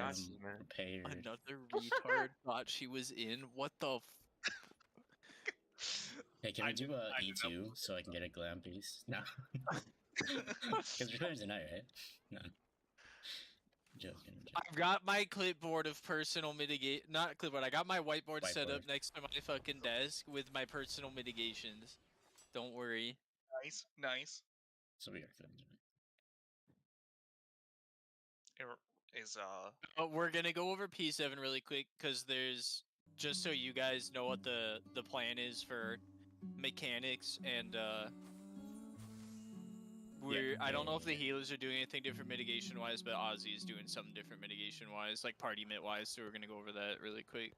got am you, man. prepared. Another retard thought she was in. What the? Hey, can I we do a didn't know. E2 so I can get a glam piece? No. Because recording's tonight, right? No. Joking. I've got my clipboard of personal mitigate. Not clipboard. I got my whiteboard set up Whiteboard. next to my fucking desk with my personal mitigations. Don't worry. Nice, nice. So we are good tonight. Is We're gonna go over P7 really quick because there's just so you guys know what the plan is for mechanics and I don't know if the healers are doing anything different mitigation wise, but Ozzy is doing something different mitigation wise, like party mit wise. So we're gonna go over that really quick.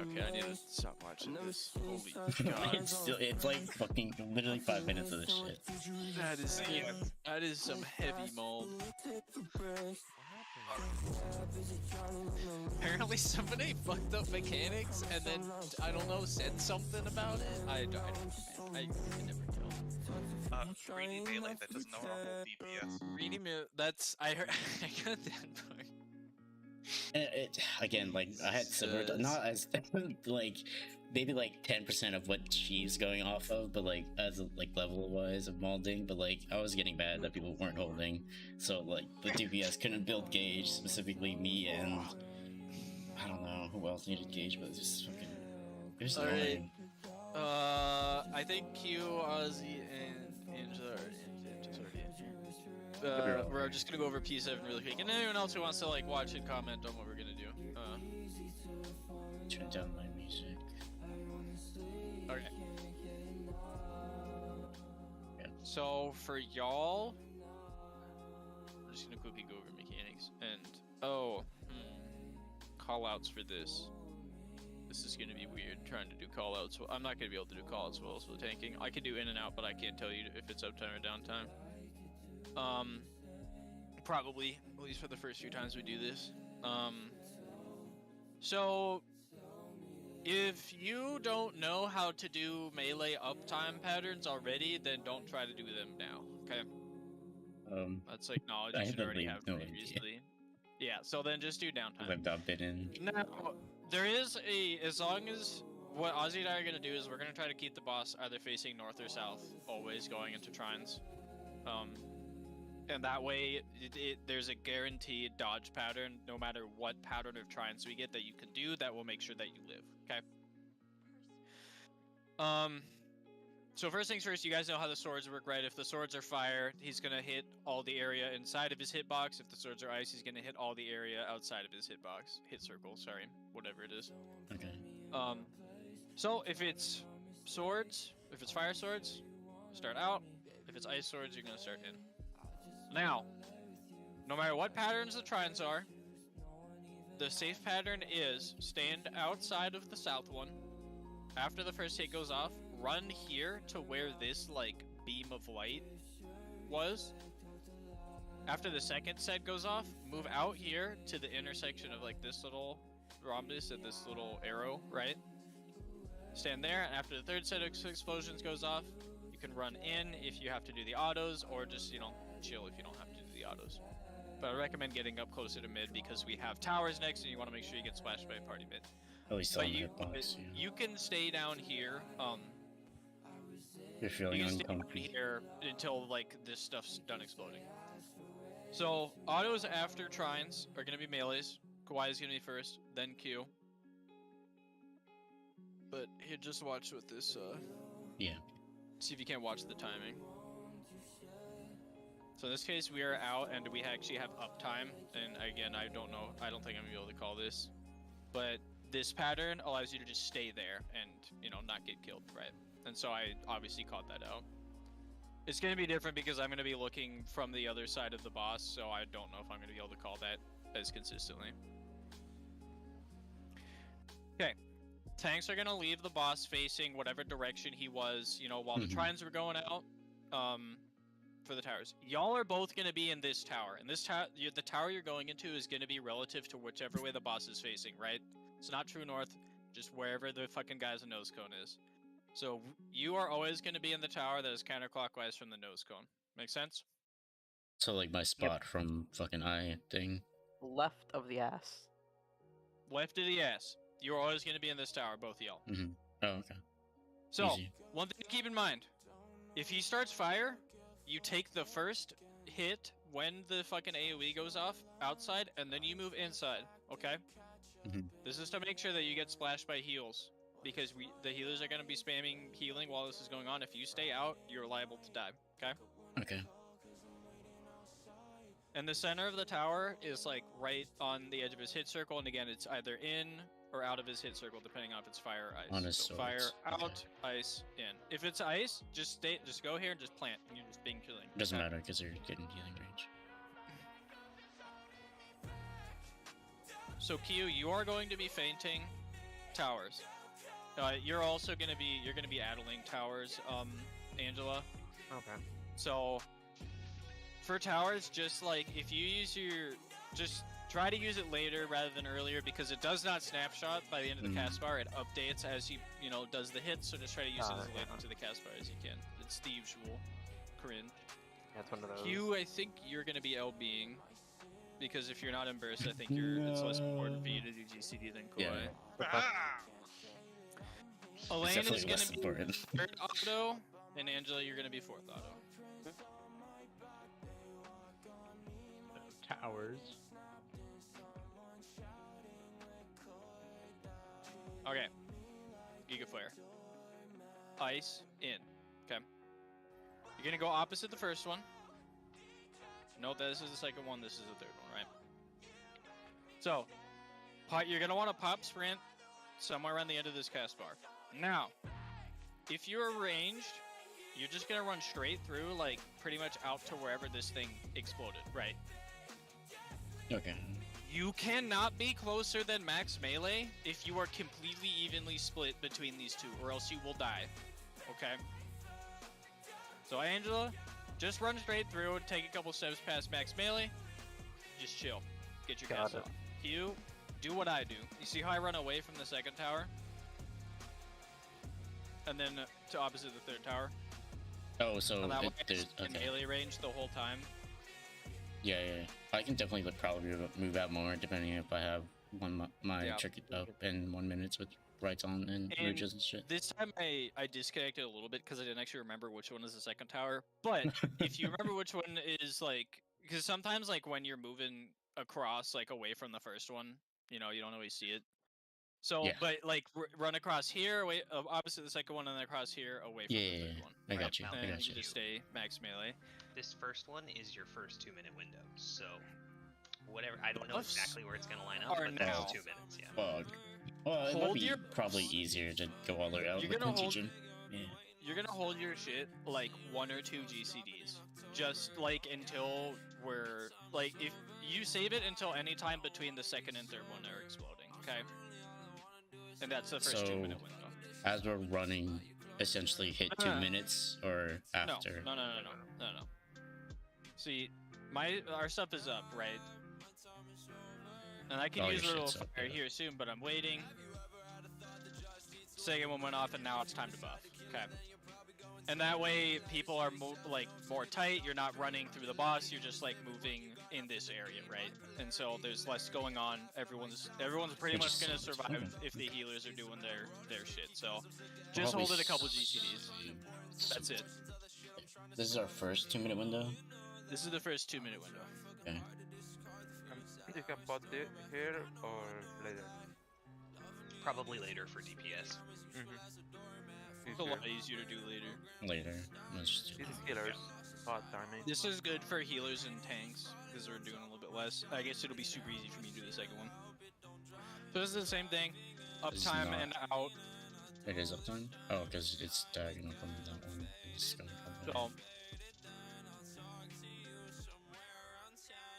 Okay, I need to stop watching this. Holy god! It's like fucking literally 5 minutes of this shit. That is some heavy mold. Apparently somebody fucked up mechanics and then I don't know said something about it. I can never tell. Greedy Melee that doesn't know how to hold DPS. Greedy that's I heard. I got that part. Again, like I had similar, not as like maybe like 10% of what she's going off of, but like as a, like level wise of malding, but like I was getting bad that people weren't holding, so like the DPS couldn't build gauge, specifically me and I don't know who else needed gauge, but it's just fucking. It was annoying. I think Q, Ozzy, and Angela are we're just gonna go over P7 really quick, and anyone else who wants to like watch and comment on what we're gonna do. Turn down my music. Okay. Yeah. So for y'all, I'm just gonna quickly go over mechanics and call outs for this. This is gonna be weird trying to do call outs. I'm not gonna be able to do call outs well for the tanking. I can do in and out, but I can't tell you if it's uptime or downtime. Probably, at least for the first few times we do this. So if you don't know how to do melee uptime patterns already, then don't try to do them now, okay? That's like knowledge you should already have previously. Yeah, so then just do downtime. I've not been in. Now, there is as long as what Ozzy and I are going to do is we're going to try to keep the boss either facing north or south, always going into trines. And that way, there's a guaranteed dodge pattern, no matter what pattern of trines we get that you can do, that will make sure that you live, okay? So first things first, you guys know how the swords work, right? If the swords are fire, he's going to hit all the area inside of his hitbox. If the swords are ice, he's going to hit all the area outside of his hitbox. Hit circle, sorry, whatever it is. Okay. So if it's swords, if it's fire swords, start out. If it's ice swords, you're going to start in. Now, no matter what patterns the trines are, the safe pattern is stand outside of the south one. After the first hit goes off, run here to where this like beam of light was. After the second set goes off, move out here to the intersection of like this little rhombus and this little arrow, right? Stand there, and after the third set of explosions goes off, you can run in if you have to do the autos, or just, you know, chill if you don't have to do the autos. But I recommend getting up closer to mid because we have towers next and you want to make sure you get splashed by a party mid. At least but on the hitbox, yeah. You can stay down here. You're feeling uncomfortable here until like this stuff's done exploding. So autos after trines are gonna be melees. Kawaii is gonna be first, then Q. But here, just watch with this. Yeah. See if you can't watch the timing. So in this case, we are out, and we actually have uptime. And again, I don't know. I don't think I'm gonna be able to call this, but this pattern allows you to just stay there and, you know, not get killed, right? And so I obviously caught that out. It's gonna be different because I'm gonna be looking from the other side of the boss, so I don't know if I'm gonna be able to call that as consistently. Okay. Tanks are gonna leave the boss facing whatever direction he was, you know, while the trines were going out. For the towers, y'all are both gonna be in this tower, and this the tower you're going into is gonna be relative to whichever way the boss is facing, right? It's not true north, just wherever the fucking guy's nose cone is. So you are always gonna be in the tower that is counterclockwise from the nose cone. Make sense? So like my spot from fucking eye thing. left of the ass. Left of the ass. You're always going to be in this tower, both of y'all. Mm-hmm. Oh, okay. So, Easy. one thing to keep in mind. If he starts fire, you take the first hit when the fucking AoE goes off outside, and then you move inside, okay? Mhm. This is to make sure that you get splashed by heals, because the healers are going to be spamming healing while this is going on. If you stay out, you're liable to die, okay? Okay. And the center of the tower is like right on the edge of his hit circle, and again, it's either in or out of his hit circle, depending on if it's fire or ice. On his so fire swords. out, Okay. ice in. If it's ice, just go here and just plant. And you're just being killing. Doesn't okay? matter because you're getting healing range. So Q, you are going to be fainting towers. You're also gonna be addling towers, Angela. Okay. So for towers, just like if you use just try to use it later rather than earlier, because it does not snapshot by the end of the cast bar. It updates as he does the hits. So just try to use it as late into the cast bar as you can. It's the usual cringe. Yeah, it's one of those. Q, I think you're gonna be LBing. Because if you're not in burst, I think it's less important for you to do GCD than Koi. Yeah. Ah! Elaine is definitely going less to be important. third auto, and Angela, you're going to be fourth auto. Towers. Okay. Giga Flare. Ice in. Okay. You're going to go opposite the first one. Note that this is the second one, this is the third one, right? So, you're going to want to pop sprint somewhere around the end of this cast bar. Now, if you're ranged, you're just going to run straight through, like, pretty much out to wherever this thing exploded, right? Okay. You cannot be closer than max melee if you are completely evenly split between these two, or else you will die, okay? So, Angela, just run straight through and take a couple steps past max melee. Just chill. Get your gas off. Q, do what I do. You see how I run away from the second tower? And then to opposite the third tower? Oh, so And that way there's in okay. melee range the whole time. Yeah. I can definitely probably move out more depending if I have my Yeah. trick up in 1 minute with rights on and ridges and shit. This time I disconnected a little bit because I didn't actually remember which one is the second tower. But if you remember which one is like, because sometimes like when you're moving across like away from the first one, you don't always see it. So, Yeah. but like run across here, away opposite the second one, and then across here, away from the third one. I got you. And I you got you. just stay max melee. This first one is your first 2-minute window, so whatever. I don't know Buffs exactly where it's gonna line up, are but that's now. 2 minutes. Yeah. Fuck. Well, it Hold would be your probably buffs. easier to go all the way out You're with gonna the hold- teaching. Yeah. You're gonna hold your shit like 1 or 2 GCDs, just like until we're like if you save it until any time between the second and third one are exploding. Okay. And that's the first So- 2-minute window. As we're running, essentially hit 2 minutes or after. No. See, our stuff is up, right? And I can Oh, use a your little shit's up, fire yeah. here soon, but I'm waiting. Second one went off, and now it's time to buff. Okay. And that way, people are more tight. You're not running through the boss. You're just like moving in this area, right? And so there's less going on. Everyone's pretty Which much is- gonna survive okay. if the healers are doing their shit. So just hold it a couple GCDs. That's it. This is our first 2 minute window. This is the first 2-minute window. Okay. You can put it here or later. Probably later for DPS. It's a lot easier to do later. Later. Let's just do These that. killers. Spot timing. This is good for healers and tanks because they're doing a little bit less. I guess it'll be super easy for me to do the second one. So this is the same thing. It's Uptime not. and out. It is uptime? Oh, because it's diagonal from that one. It's going from there. So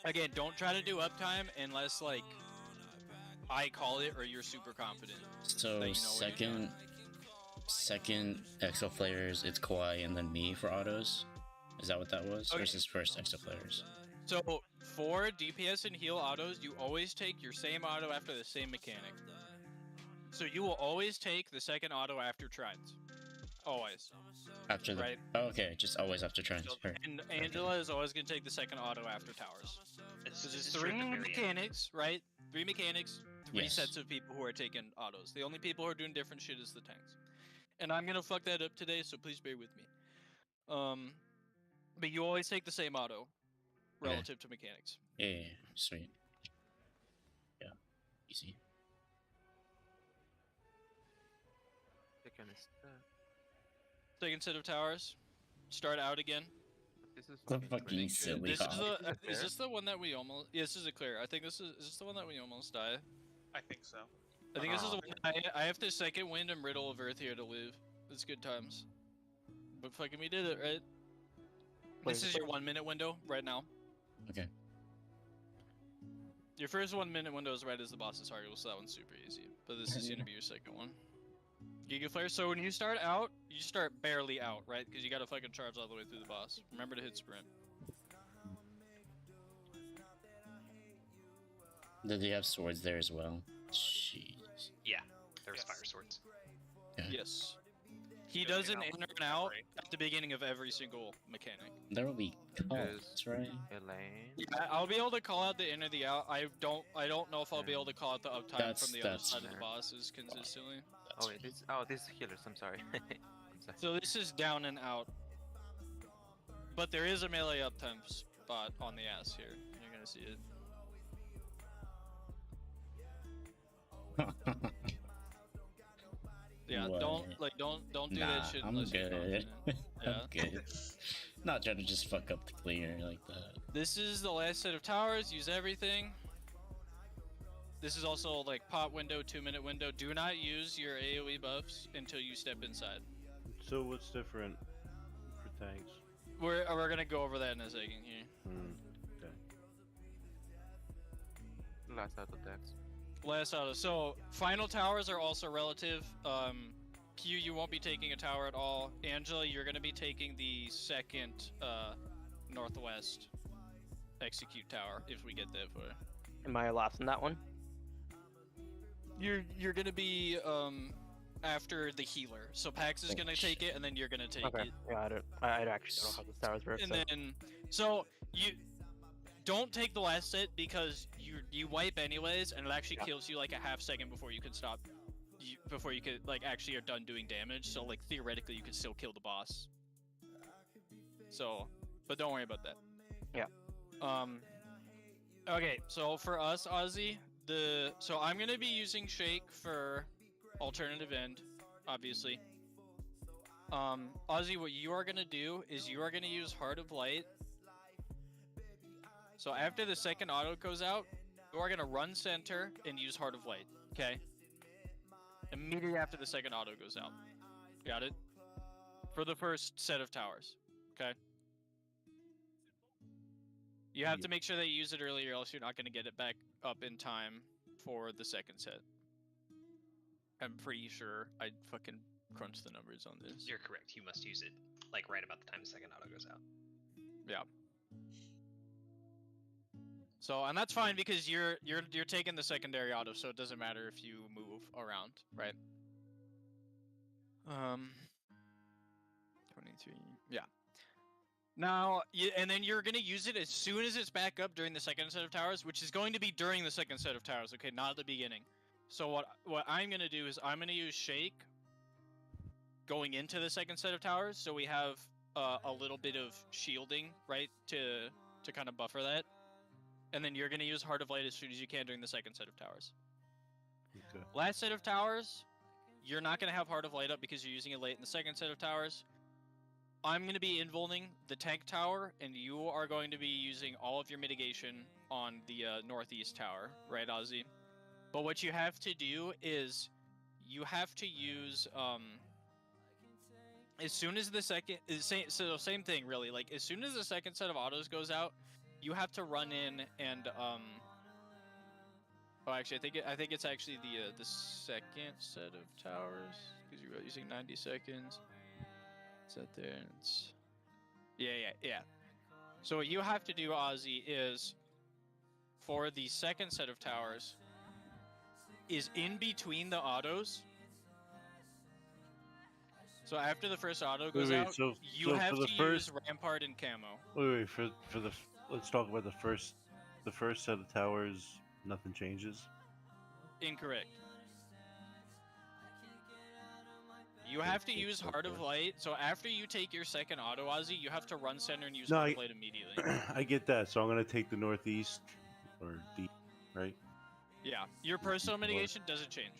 again, don't try to do uptime unless like I call it or you're super confident. So that you know what you're doing. second exo flares, it's Kawhi and then me for autos. Is that what that was? Okay. Versus first exo flares. So for DPS and heal autos, you always take your same auto after the same mechanic. So you will always take the second auto after trines. Always. After the. Right. Oh, okay, just always after transfer. And Angela is always going to take the second auto after towers. It's, Because this there's is true three at the very end. mechanics, right? Three mechanics, three Yes. sets of people who are taking autos. The only people who are doing different shit is the tanks. And I'm gonna fuck that up today, so please bear with me. But you always take the same auto Okay. relative to mechanics. Yeah, sweet. Yeah, easy. Second is Second set of towers. Start out again. this is The fucking fucking crazy. silly This is hawk. the. Is this the one that we almost? Yeah, this is a clear. I think this is this the one that we almost die? I think so. I think this is the Oh, one. I have to second wind and riddle of earth here to live. It's good times. But fucking we did it, right? This is your 1 minute window right now. Okay. Your first 1 minute window is right as the boss's target, so that one's super easy. But this is gonna be your second one. Giga Flare. So when you start out, you start barely out, right? Because you gotta fucking charge all the way through the boss. Remember to hit sprint. Do they have swords there as well? Jeez. Yeah, there's Yes. fire swords. Yes. He Yeah, does an get out. in and out Right. at the beginning of every single mechanic. There will be cults, right? Elaine. I'll be able to call out the in or the out. I don't know if I'll be able to call out the uptime That's- from the other that's side of the fair. bosses consistently. That's Oh wait, this is healers. I'm sorry. I'm sorry. So this is down and out. But there is a melee uptime spot on the ass here. You're gonna see it. Yeah, What? don't do Nah, that shit I'm unless you're good. confident. Yeah. I'm good. Not trying to just fuck up the clear like that. This is the last set of towers. Use everything. This is also like pot window, 2 minute window. Do not use your AoE buffs until you step inside. So what's different for tanks? We're gonna go over that in a second here. Okay. Last out of decks. Last auto. So final towers are also relative. Q, you won't be taking a tower at all. Angela, you're gonna be taking the second northwest execute tower if we get that far. Am I last in that one? You're gonna be after the healer. So Pax is Oh, gonna take it, and then you're gonna take Okay. it. Yeah, I actually don't know how the towers work. And So. then so you don't take the last set because you wipe anyways, and it actually Yeah. kills you like a half second before you can stop. Before you could like actually are done doing damage. So like theoretically you could still kill the boss. So, but don't worry about that. Yeah. Okay, so for us, Ozzy, so I'm gonna be using Shake for alternative end, obviously. Ozzy, what you are gonna do is you are gonna use Heart of Light. So after the second auto goes out, you are gonna run center and use Heart of Light. Okay. Immediately after the second auto goes out. Got it? For the first set of towers. Okay. You have to make sure that you use it earlier, else you're not going to get it back up in time for the second set. I'm pretty sure I fucking crunched the numbers on this. You're correct. You must use it like right about the time the second auto goes out. Yeah. So, and that's fine because you're taking the secondary auto, so it doesn't matter if you move around, right? 23. Yeah. Now, and then you're gonna use it as soon as it's back up during the second set of towers, which is going to be during the second set of towers, okay, not at the beginning. So what I'm gonna do is I'm gonna use Shake going into the second set of towers, so we have a little bit of shielding, right, to kind of buffer that. And then you're gonna use Heart of Light as soon as you can during the second set of towers. Okay. Last set of towers, you're not gonna have Heart of Light up because you're using it late in the second set of towers. I'm going to be involving the tank tower, and you are going to be using all of your mitigation on the northeast tower, right, Ozzy? But what you have to do is you have to use as soon as the second same thing really. Like as soon as the second set of autos goes out, you have to run in and oh, actually, I think it's actually the second set of towers because you're using 90 seconds. Set there. It's yeah. So what you have to do, Ozzy, is for the second set of towers, is in between the autos. So after the first auto Wait, goes wait, out, so- you so have for the to first- use Rampart and Camo. Wait, for the let's talk about the first set of towers. Nothing changes. Incorrect. You have to use Heart of Light. So after you take your second auto, Ozzy, you have to run center and use No, Heart I- of Light immediately. I get that. So I'm gonna take the northeast or D, right? Yeah, your personal North. mitigation doesn't change.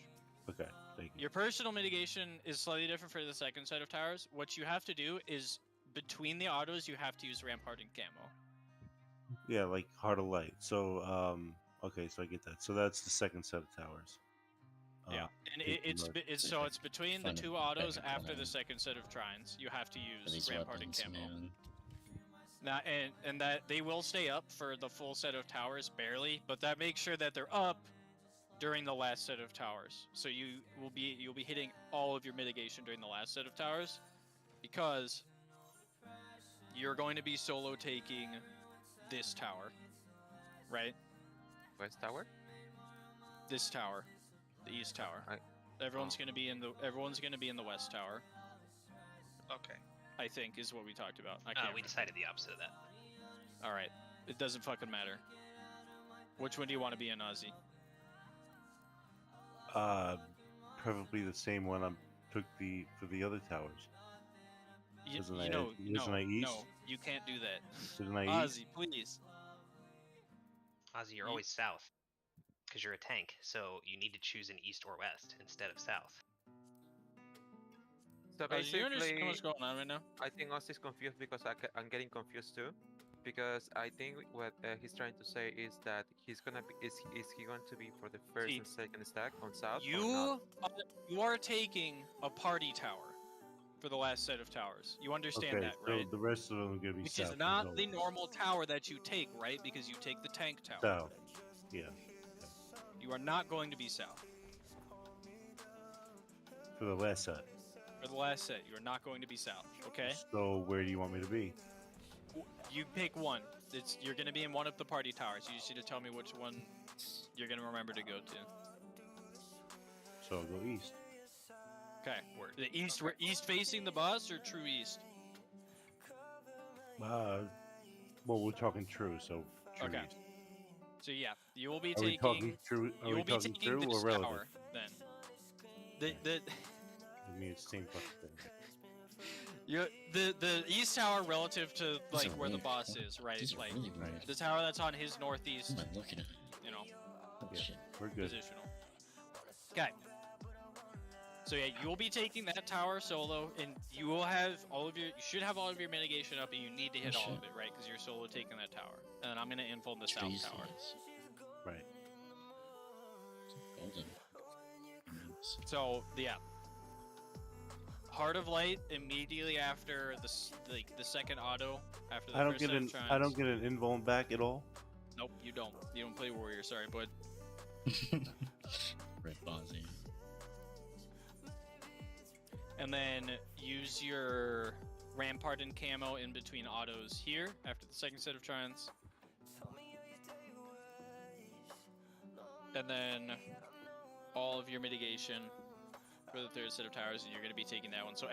Okay, thank you. Your personal mitigation is slightly different for the second set of towers. What you have to do is between the autos, you have to use Rampart and Camo. Yeah, like Heart of Light. So okay, so I get that. So that's the second set of towers. Yeah, and take the it's north. it's so it's between the Fun two and autos better after the plan. second set of trines. You have to For use these Rampart and weapons, Camo. man. Now, and that they will stay up for the full set of towers barely, but that makes sure that they're up during the last set of towers. So you'll be hitting all of your mitigation during the last set of towers, because you're going to be solo taking this tower, right? West Tower? This tower, the east tower. Everyone's going to be in the west tower, Okay. I think, is what we talked about. I can't We remember. decided the opposite of that. All right, it doesn't fucking matter. Which one do you want to be in, Ozzy? Probably the same one I took for the other towers. Isn't that- no, isn't that east? no, you can't do that. Isn't I Ozzy, please. Ozzy, you're You- always south. Because you're a tank, so you need to choose an east or west instead of south. So Ozzy, you understand basically, what's going on right now? I think Ozzy is confused because I'm getting confused too. Because I think what he's trying to say is that he's gonna be is he going to be for the first See, and second stack on south? or not? You are taking a party tower for the last set of towers. You understand Okay, that, so right? the rest of them are gonna be Which south is as not well. the normal tower that you take, right? Because you take the tank tower. South. Yeah, You are not going to be south. for the last set. For the last set, you are not going to be south, okay? So where do you want me to be? You pick one. You're going to be in one of the party towers. You just need to tell me which one you're going to remember to go to. So I'll go east. Okay. The east, we're east facing the boss or true east? Well, we're talking true, so true Okay. east. So yeah, you will be Are we talking taking. true? Are You we will be talking taking true this or relative? tower then. The I mean, it's the same fucking thing. the east tower relative to These like are where the really- boss is, right? These are Like really weird. the tower that's on his northeast, What am I looking at? you know, Oh, Yeah. shit. We're good. positional. Okay. So yeah, you will be taking that tower solo, and you will have you should have all of your mitigation up, and you need to hit all of shit. it, right? Because you're solo taking that tower. And then I'm gonna info the south Trees, tower. yes. Right. Golden. So yeah, Heart of Light immediately after the second auto after the I don't first get set of an trines. invuln back at all. Nope, you don't. You don't play warrior. Sorry, bud. Red Bozzy. And then use your Rampart and Camo in between autos here after the second set of trines. And then all of your mitigation for the third set of towers, and you're going to be taking that one. So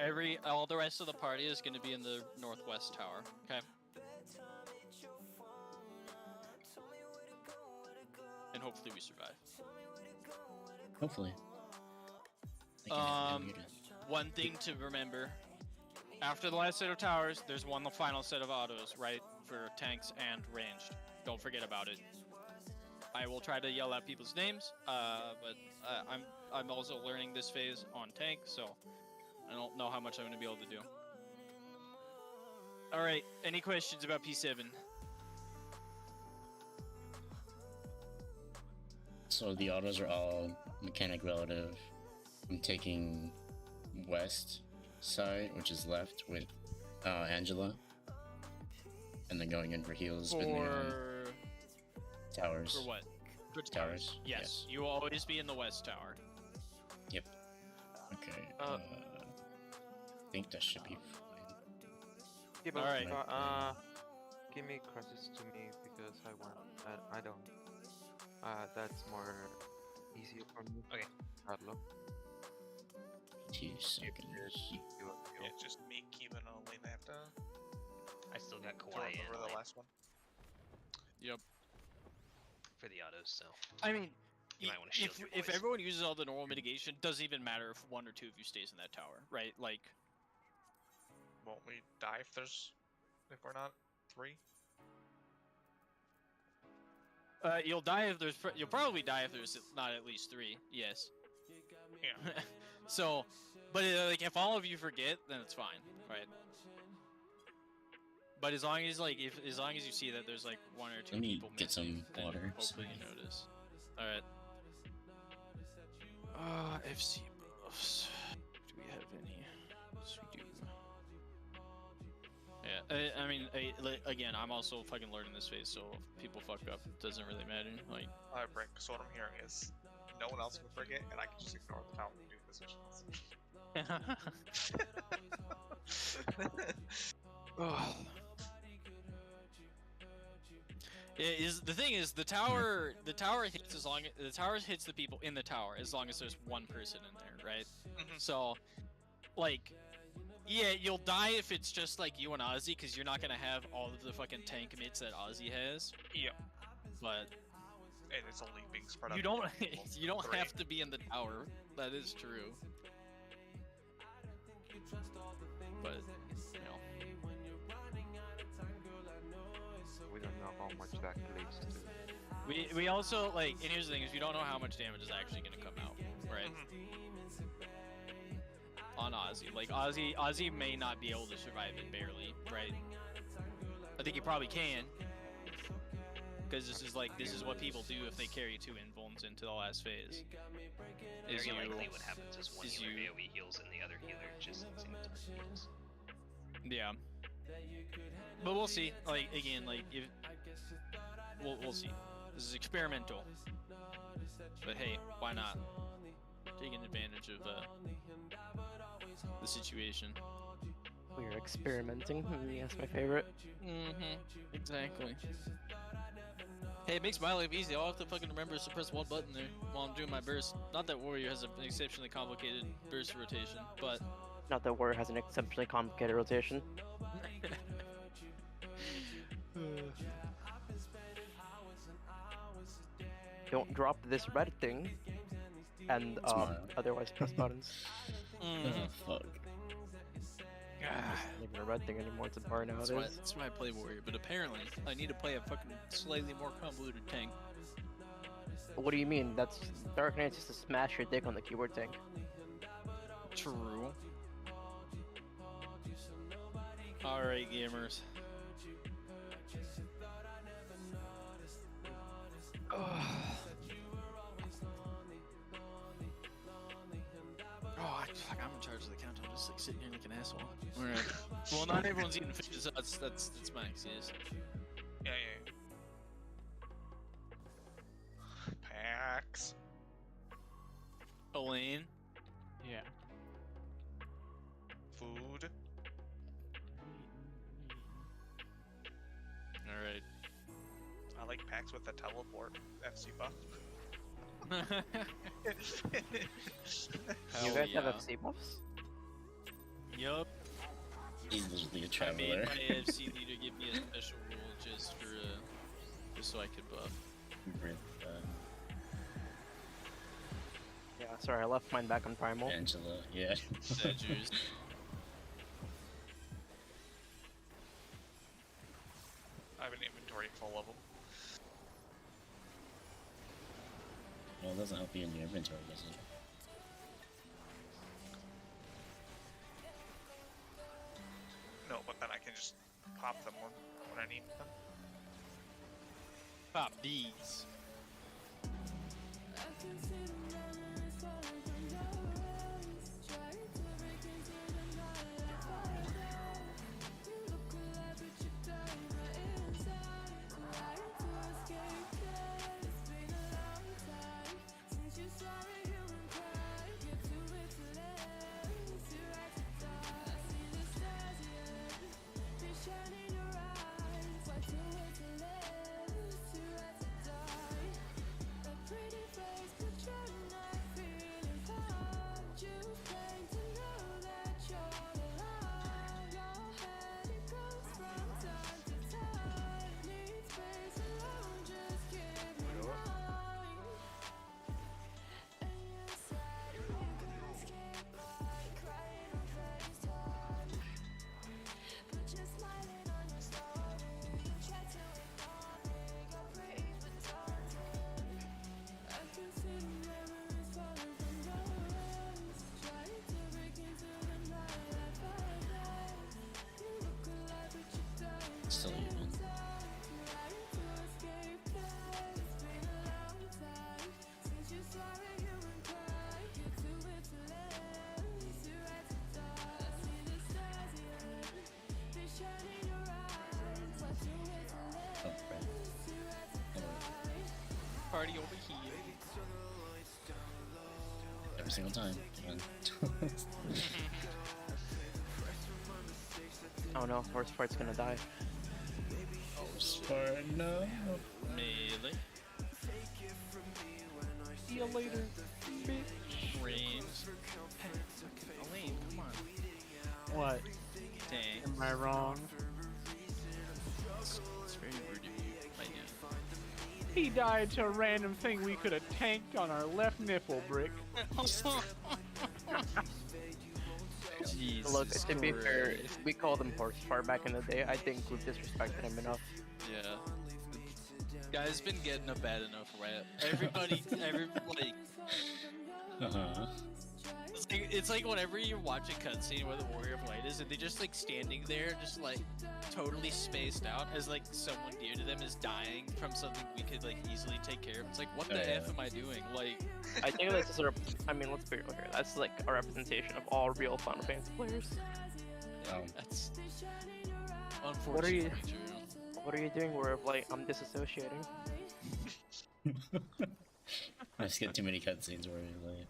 all the rest of the party is going to be in the northwest tower. Okay. And hopefully we survive. Hopefully. I think I'm muted. One thing to remember, after the last set of towers, there's the final set of autos, right? For tanks and ranged. Don't forget about it. I will try to yell out people's names, but I'm also learning this phase on tank, so I don't know how much I'm going to be able to do. Alright, any questions about P7? So the autos are all mechanic relative. I'm taking west side, which is left with Angela, and then going in for heals with Neon. Towers. For what? For Towers, Yes, you will always be in the west tower. Yep. Okay. I think that should be fine. Yeah, but, Alright. give me crosses to me because I want. I don't. That's more easier for me. Okay. Carlo. 2 seconds. Yeah, just me, Keevan, only. They have to I still got throw Kawhi in over the like, last one. Yep. for the autos, so I mean, You might wanna shield your if boys. everyone uses all the normal mitigation, doesn't even matter if 1 or 2 of you stays in that tower, right? Like, Won't we die if we're not 3? you'll die if there's. You'll probably die if there's not at least 3. Yes. Yeah. So, but like, if all of you forget, then it's fine, right? But as long as as long as you see that there's like 1 or 2 Let me people get missing, some then water, hopefully you sorry. notice. All right. FC buffs. Do we have any? Yes, we do. Yeah, I mean, again, I'm also fucking learning this phase, so if people fuck up, it doesn't really matter. Like, Alright, Brink, so what I'm hearing is no one else will forget, and I can just ignore the tower and do positions. Yeah, the thing is the tower hits the tower hits the people in the tower as long as there's 1 person in there, right? Mhm. So, like, yeah, you'll die if it's just like you and Ozzy, because you're not gonna have all of the fucking tank mates that Ozzy has. Yep. But And it's only being spread out. you to don't 1 people. you don't 3. have to be in the tower. That is true. But you know. We don't know how much that leads to. We also, like, and here's the thing, is we don't know how much damage is actually gonna come out, right? On Ozzy. Like, Ozzy may not be able to survive it barely, right? I think he probably can. Because this is what people do if they carry 2 invulns into the last phase. Is very you, likely what happens is one is healer you- AoE heals and the other healer just simultaneously heals. yeah. But we'll see. Like, again, like, if we'll see. This is experimental. But hey, why not? Taking advantage of the situation. We're experimenting. That's my favorite. Exactly. Hey, it makes my life easy. All I have to fucking remember is to press 1 button there while I'm doing my burst. Not that Warrior has an exceptionally complicated burst rotation, but Not that Warrior has an exceptionally complicated rotation. Don't drop this red thing, and Smile. otherwise press buttons. Oh, fuck. Ah, It's not even a red thing anymore. It's a bar that's nowadays. why I play Warrior. But apparently, I need to play a fucking slightly more convoluted tank. What do you mean? That's Dark Knight's just to smash your dick on the keyboard tank. True. Alright, gamers. Oh, fuck, I'm in charge of the count. I'm just like sitting here like an asshole. Alright. Well, not everyone's eating fish, so that's my excuse. Yeah. Packs. Elaine. Yeah. Food. Alright. I like packs with the teleport FC buff. You guys have FC buffs? Yup. He's literally a I traveler. made my AFC leader give me a special rule just for just so I could buff. Yeah, sorry, I left mine back on Primal. Angela, yeah. Sedgers. I have an inventory full of them. Well, it doesn't help you in your inventory, does it? No, but then I can just pop them when I need them. Pop these. party over here. Every single time. Oh no, horse fart's gonna die. No. Melee. See you later, bitch. Range. Elaine, come on. What? Dang. Am I wrong? It's very rude of you, my dude. He died to a random thing we could have tanked on our left nipple, Brick. Jesus Look, to be fair, Christ. we called him horse fart back in the day. I think we've disrespected him enough. Yeah. Guy's been getting a bad enough rap. Everybody, like, Uh-huh. it's like whenever you watch a cutscene where the Warrior of Light is, and they're just like standing there, just like totally spaced out, as like someone dear to them is dying from something we could like easily take care of. It's like, what the Yeah. F am I doing? Like, I think that's sort of, I mean, let's be real here. That's like a representation of all real Final Fantasy players. that's unfortunately What are you- true. What are you doing, Warrior of Light? I'm disassociating. I just get too many cutscenes where you're like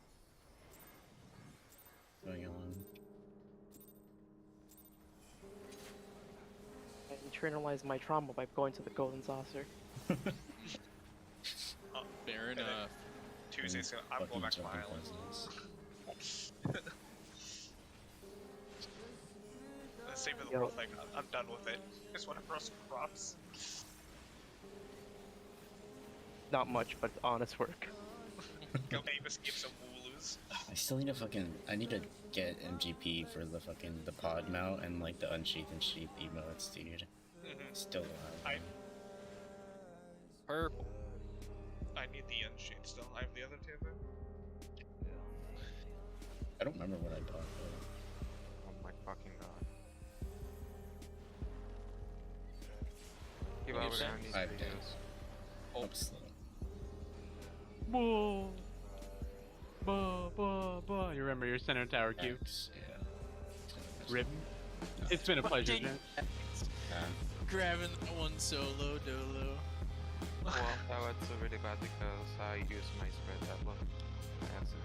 going on. I internalized my trauma by going to the Golden Saucer. Fair And then enough. Tuesday's gonna, I'm going back to my Fucking island. presidents. Same for the Yo. world thing. I'm done with it. Just want to grow some crops. Not much, but honest work. Go Mavis, give some wooloos. I still need to I need to get MGP for the pod mount and like the unsheath and sheath emotes, dude. Still I- Purple. I need the unsheath still. I have the other two then. I don't remember what I bought though. Oh my fucking god. Yeah, Okay, we're so gonna need I've to done. use. I'm slow. Buh. Buh, buh, buh. You remember your center tower cue? Thanks, yeah. Rip. It's been a pleasure, Fucking Jen. grabbing that one solo dolo. Well, that was really bad because I used my spread that one. By accident.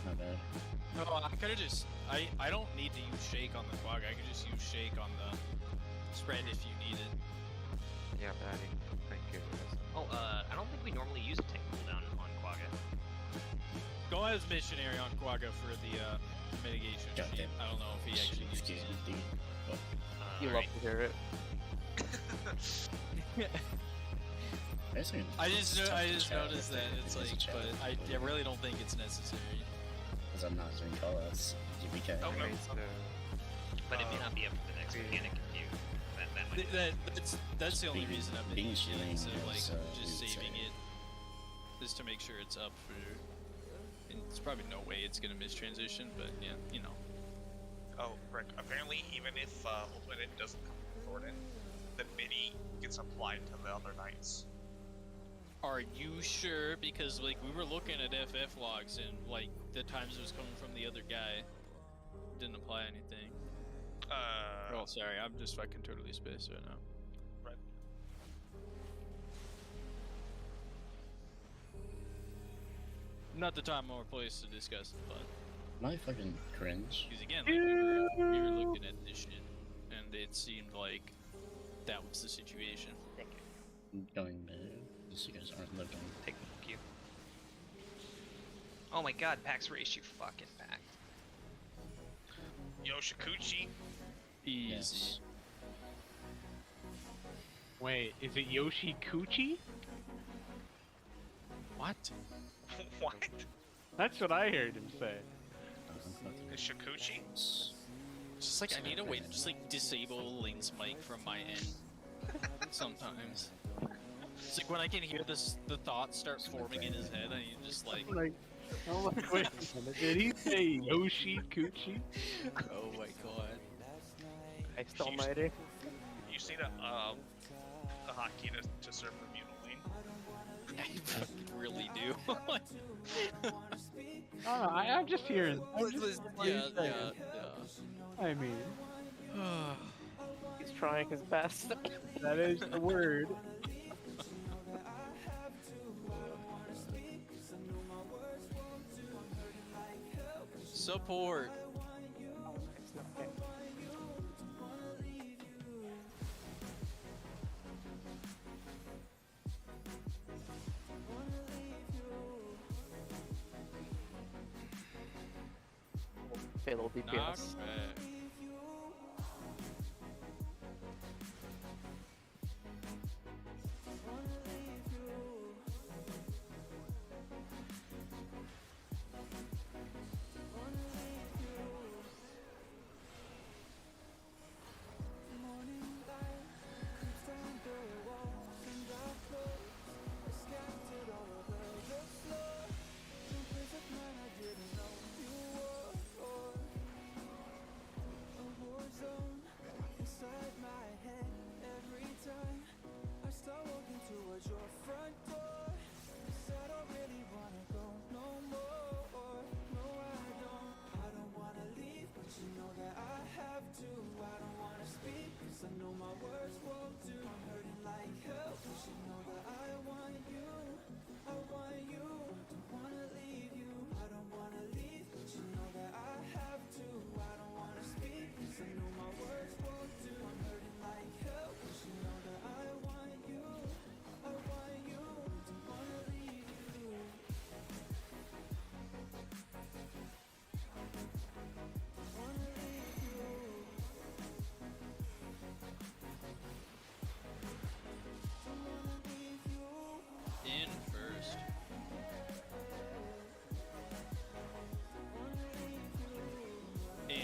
Not bad. No, I could've just. I don't need to use shake on the quag. I could just use shake on the spread if you need it. Yeah, but I didn't think it was. Oh, I don't think we normally use a tank cooldown on Quagga. Go as missionary on Quagga for the mitigation God sheet. damn. I don't know if he actually Excuse uses me, it. dude. You love Alright. to hear it. I just noticed that it's like, but I really don't think it's necessary. Because I'm not doing callouts. GBK. Oh, no. Raise the But it may not be up to the next mechanic if you. That might That's the only Being- reason I've been being using it, shielding instead of like is, just we'd saving say. it, is to make sure it's up for. And it's probably no way it's gonna miss transition, but yeah, you know. Oh, Rick. Apparently, even if when it doesn't come from Thornton, the mini gets applied to the other knights. Are you sure? Because like we were looking at FF logs and like the times it was coming from the other guy didn't apply anything. Oh, sorry, I'm just fucking totally spaced right now. Right. Not the time or place to discuss it, but My fucking cringe. because again, like, we were looking at this shit, and it seemed like that was the situation. Going mid. These guys aren't looking. Take the Q. Oh my god, PAX race, you fucking packed. Yoshikuchi. Easy. Yes. Wait, is it Yoshi Kuchi? What? What? That's what I heard him say. Is Shikuchi? Just like I need a way to just like disable Link's mic from my end. Sometimes. It's like when I can hear the thoughts start forming in his head, I need to just like, Like, I'm like, wait a minute, did he say Yoshi Kuchi? oh my god. Christ almighty. You see that a hotkey to serve the mutant lane? I fucking really do. Oh, I'm just hearing. I'm just yeah, saying. yeah. I mean, He's trying his best. that is the word. support. Oh, nice. Okay. Okay, little DPS. Knockback. In first. In.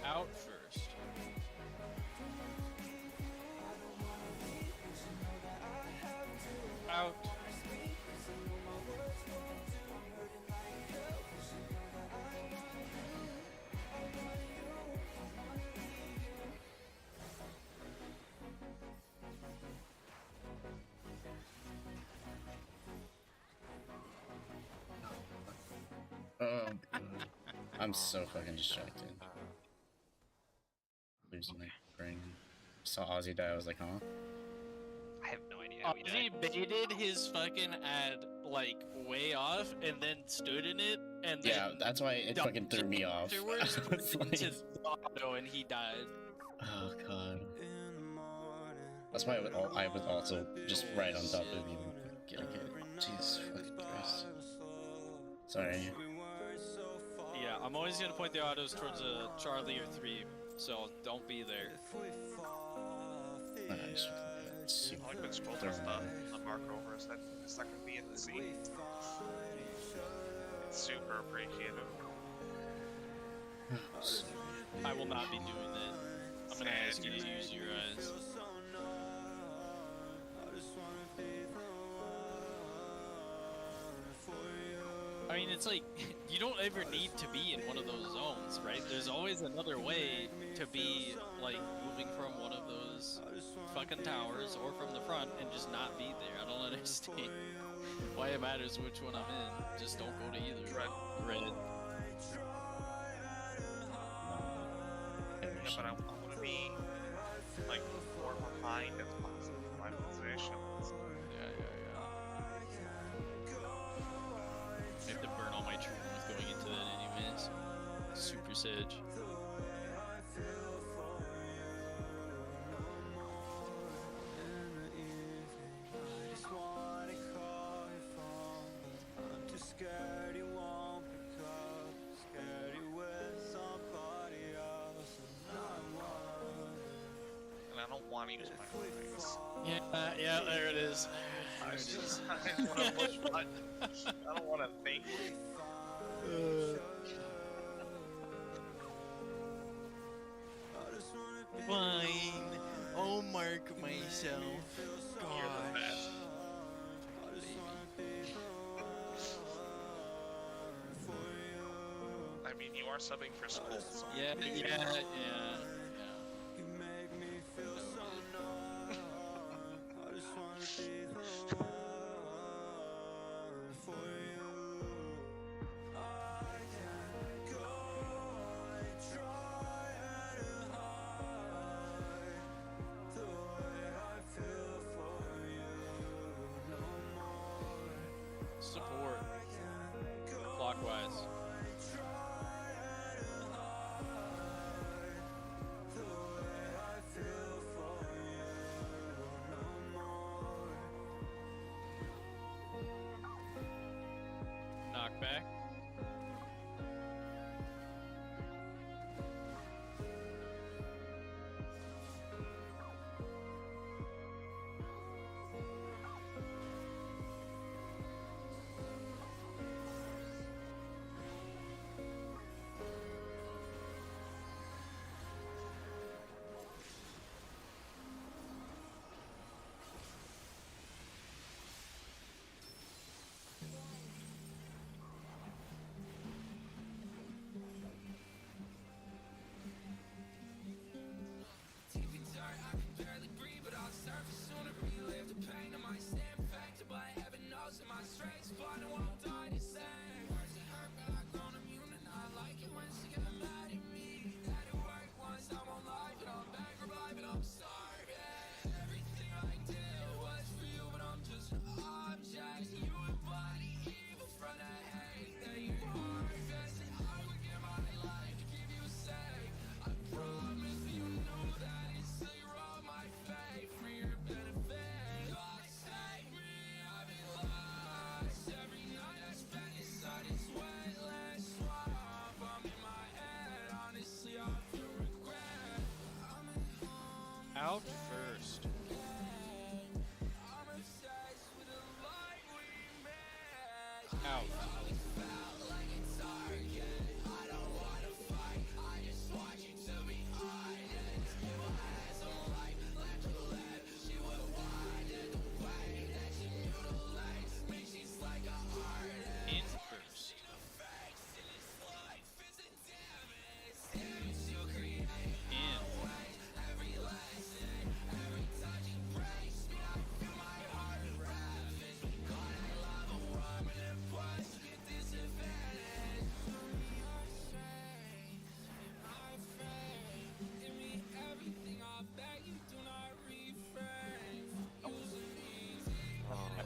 Out first. Out. Oh, God. I'm so fucking distracted. Losing my brain. Saw Ozzy die, I was like, huh? I have no idea how he Ozzy died. baited his fucking ad like way off and then stood in it and then Yeah, that's why it fucking threw me off. afterwards I was like, to the auto and he died. oh god. That's why I was also just right on top of you getting hit. Jesus fucking Christ. Sorry. Yeah, I'm always gonna point the autos towards a Charlie or 3, so don't be there. Nah, I just super All I could scroll throw was me the marker over his head for the second B and the C. It's super appreciative. off. I will not be doing that. I'm gonna ask you to use your eyes. I mean, it's like, you don't ever need to be in one of those zones, right? There's always another way to be, like, moving from one of those fucking towers or from the front and just not be there. I don't understand why it matters which one I'm in. Just don't go to either. Red. Yeah, but I want to be like more behind as possible for my position. Yeah. I have to burn all my true north going into that anyways. Super sedge. And I don't want to use my face. Yeah, there it is. I just want to push buttons. I don't want to think. Fine. I'll mark myself. You're the best. I mean, you are subbing for school, so Yeah. out first. Out. In first. In.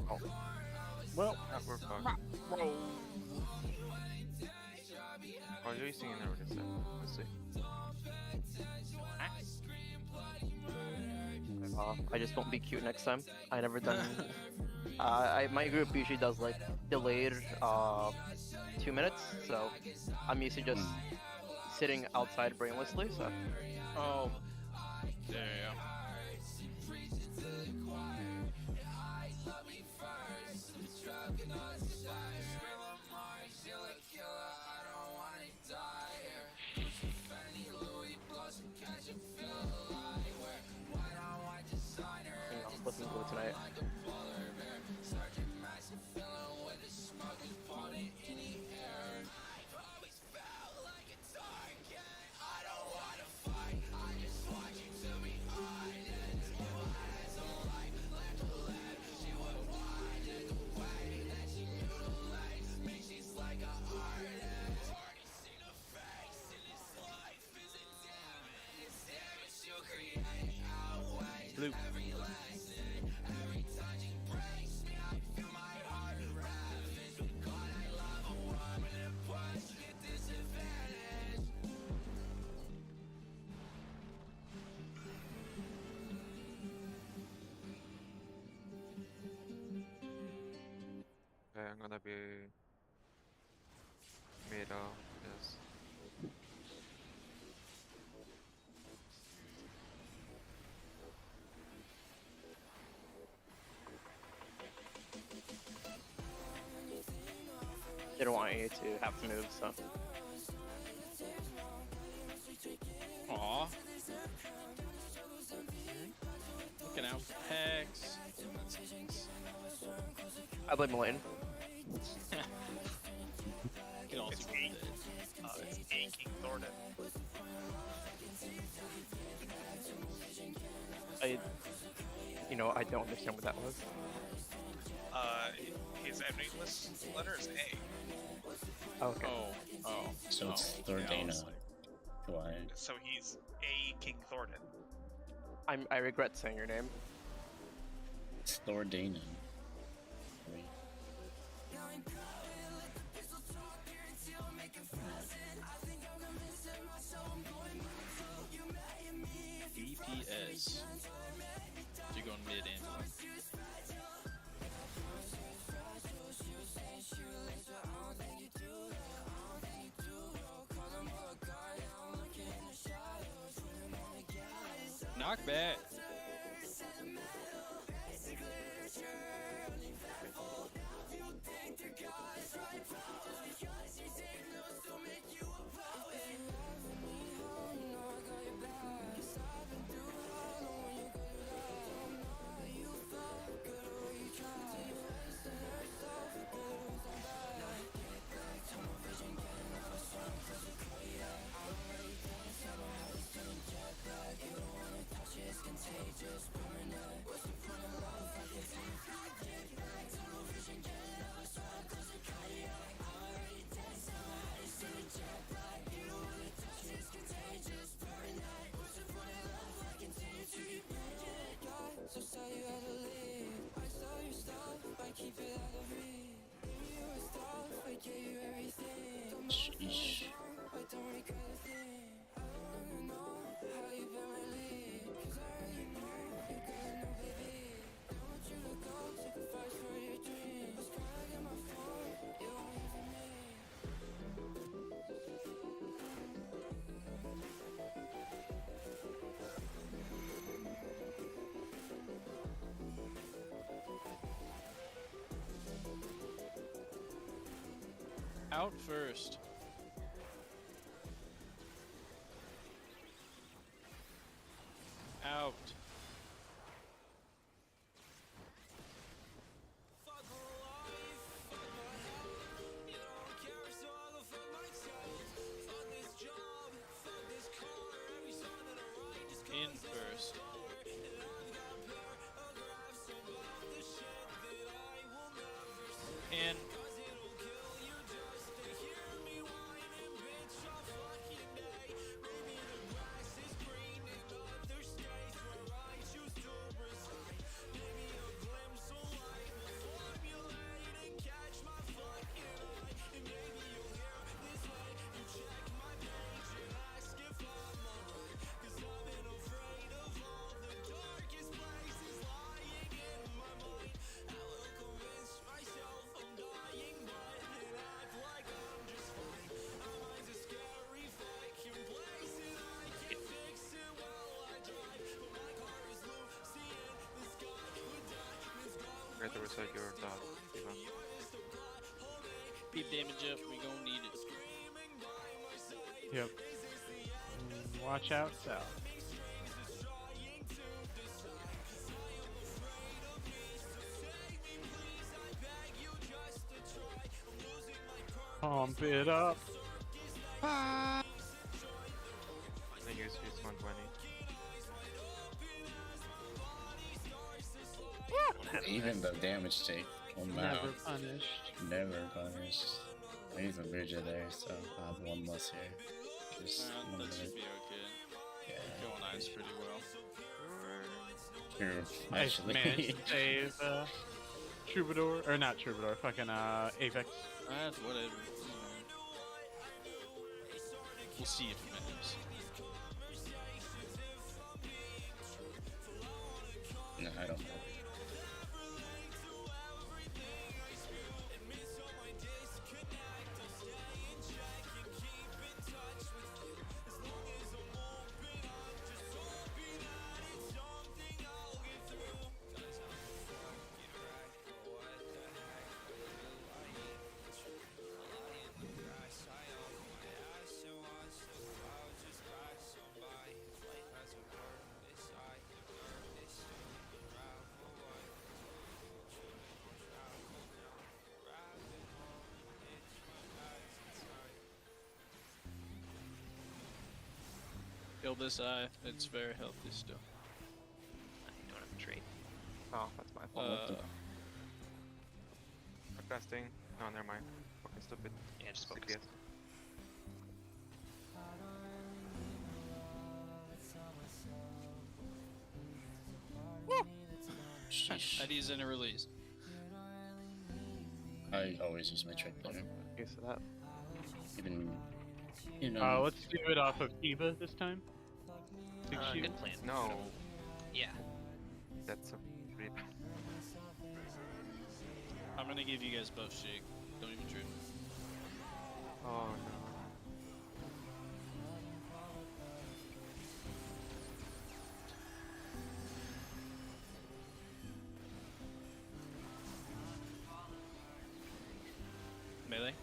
Oh, Well, we're fucked. Oh, you're using an early set. Let's see. I just won't be cute next time. I never done. My group usually does like delayed 2 minutes, so I'm used to just sitting outside brainlessly. So Oh. There you go. looking good tonight. Blue. Okay, I'm gonna be middle, yes. They don't want you to have to move, so. Aw. Looking out for Hex. I blame Lane. Can also It's go eight. with It's A King Thornton. I don't understand what that was. His endingless letter is A. Okay. Oh. So it's yeah, I Thordana. was like, Why? So he's A King Thornton. I regret saying your name. It's Thordana. Wait. DPS. You're going mid in. Knock back. Sheesh. Out first. Out. In first. In. Great to recite your thought, Ivan. Keep damage up, we gon' need it. Yep. Watch out south. Pump it up. I use 120. Even the damage take. Oh my. Never punished. Never punished. I use a Bridger there, so I have one less here. Just one That should minute. be okay. Yeah. Going ice pretty well. True, I actually. managed to save Troubadour, or not Troubadour, fucking Apex. Whatever. We'll see if it matters. No, I don't know. Kill this eye, it's very healthy still. I don't have a trait. Oh, that's my fault. Casting. No, never mind. Fucking stupid. Yeah, just focus. CPS. Sheesh. Eddie's in a release. I always use my trick there. Used to that. Even, you know. Let's do it off of Kiva this time. Six shield. Good plan. No, Yeah. that's a pretty bad. I'm gonna give you guys both shake. Don't even trip. Oh no. Melee.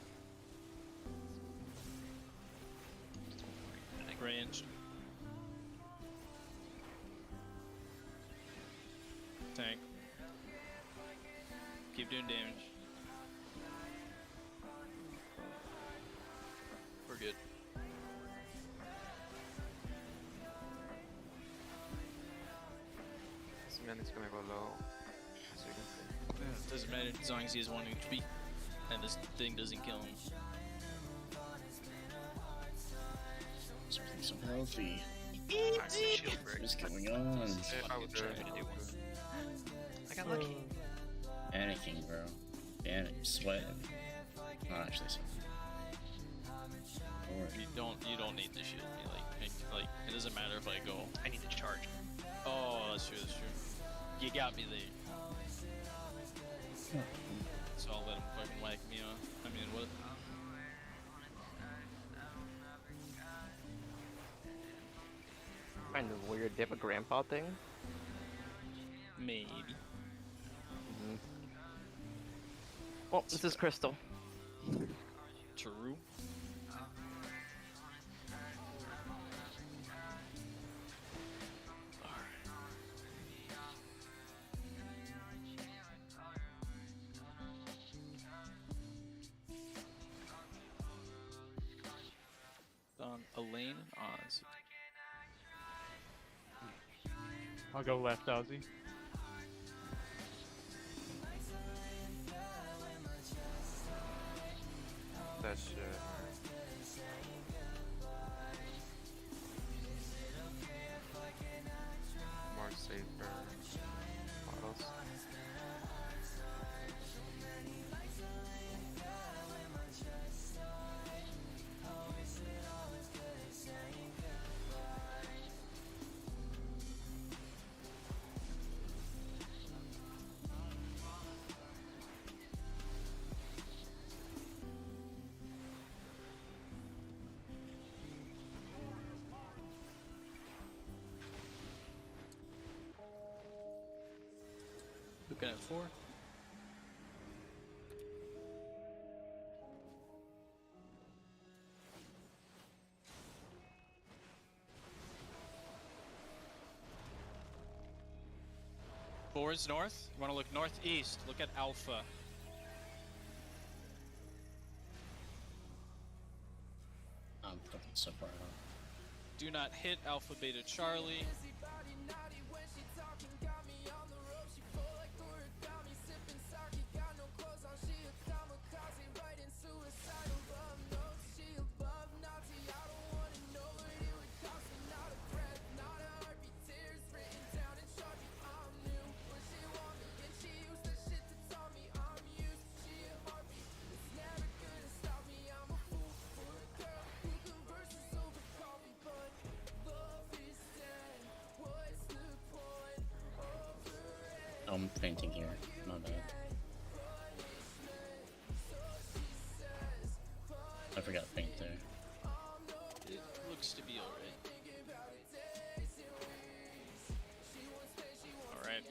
Ranged. Tank. Keep doing damage. We're good. This man is gonna go low. So you can see. Doesn't matter as long as he has 1 HP and this thing doesn't kill him. Something so healthy. Alright, shield break. What is going on? I would Try to do one. I got lucky. Panicking, bro. Panic. Sweating. Not actually sweating. You don't need the shield. Like it doesn't matter if I go. I need to charge. Oh, that's true. You got me there. So I'll let him fucking whack me off. I mean, what? Kind of weird. They have a grandpa thing. Maybe. Oh, this is Crystal. True. On Elaine and Oz. I'll go left, Ozzy. That's more safer models. Looking at 4. Four is north. You want to look northeast. Look at Alpha. I'm fucking so far out. Do not hit Alpha Beta Charlie. I'm fainting here. My bad. I forgot to faint there. It looks to be alright. Alright.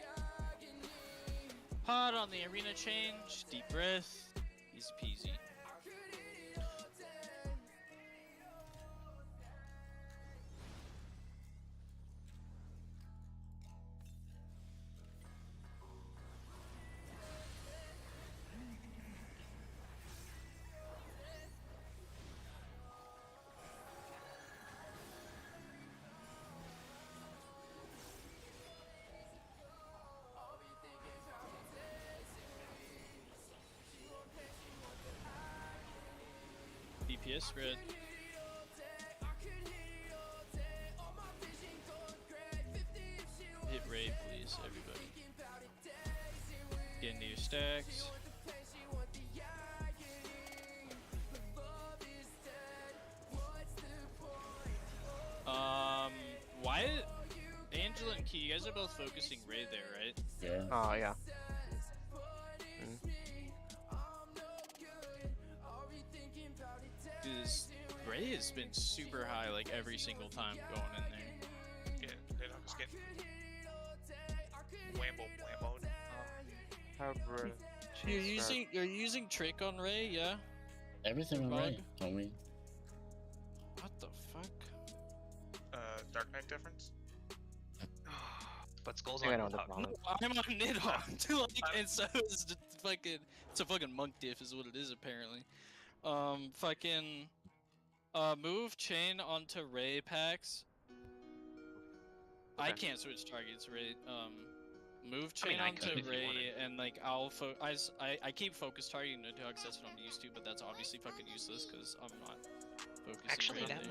Pod on the arena change. Deep breath. Easy peasy. DPS spread. Hit Ray, please, everybody. Get into your stacks. Wyatt, Angela, and Key, you guys are both focusing Ray there, right? Yeah. Oh, yeah. Because Ray has been super high like every single time going in there. Yeah, then I'm just getting whammoed. Have You're using Trick on Ray, yeah? Everything Bug? alright, homie. What the fuck? Dark Knight difference? But Skull's I think on I know the top. problem. I'm on Nidhogg too, like, and so is the fucking, it's a fucking monk diff is what it is apparently. Fucking, move chain onto Ray packs. I Okay. can't switch targets, Ray. Move chain I onto could if you Ray, wanted. and like I keep focus targeting Nidhogg, that's what I'm used to, but that's obviously fucking useless because I'm not focusing. Actually, Ray that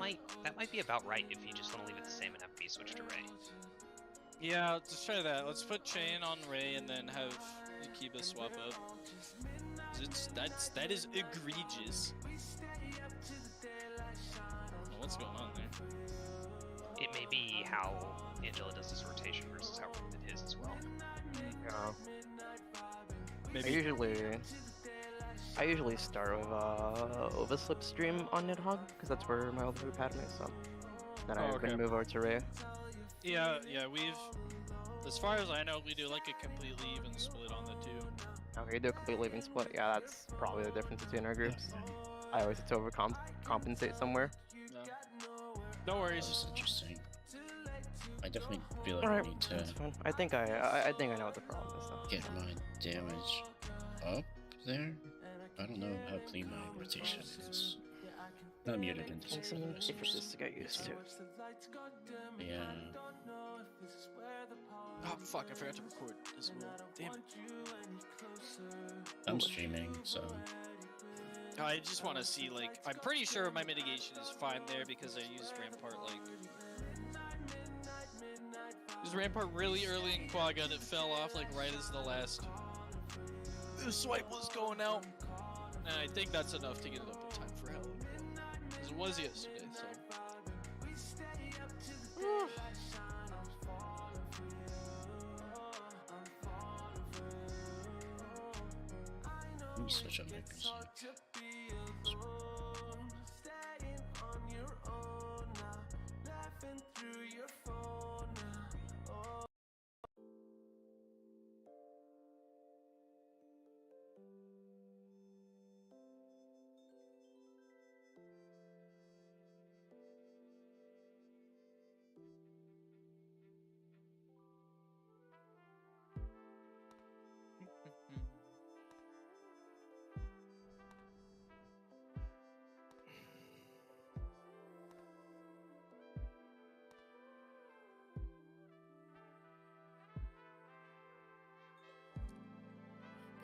there. might be about right if you just want to leave it the same and have B switch to Ray. Yeah, let's try that. Let's put chain on Ray and then have Akiba swap up. That is egregious. Well, what's going on there? It may be how Angela does this rotation versus how Ray did his as well. Yeah. Maybe. I usually start with Overslip stream on Nidhogg because that's where my old group had me. So then I okay. can move over to Ray. Yeah, we've. As far as I know, we do like a completely even split on the two. Okay, you do a completely even split. Yeah, that's probably the difference between our groups. I always have to overcompensate somewhere. No. No worries. That's interesting. I definitely feel like Alright, I need to that's fine. I think I think I know what the problem is though. get my damage up there. I don't know how clean my rotation is. Not muted in this. And some differences to get used to. Yeah. Oh fuck! I forgot to record as well. Damn it. I'm streaming, so I just want to see, like, I'm pretty sure my mitigation is fine there because I used Rampart, like... Used Rampart really early in Quagga and it fell off, like, right as the swipe was going out. And I think that's enough to get it up in time for hell. Because it was yesterday, so... let me switch up my PC.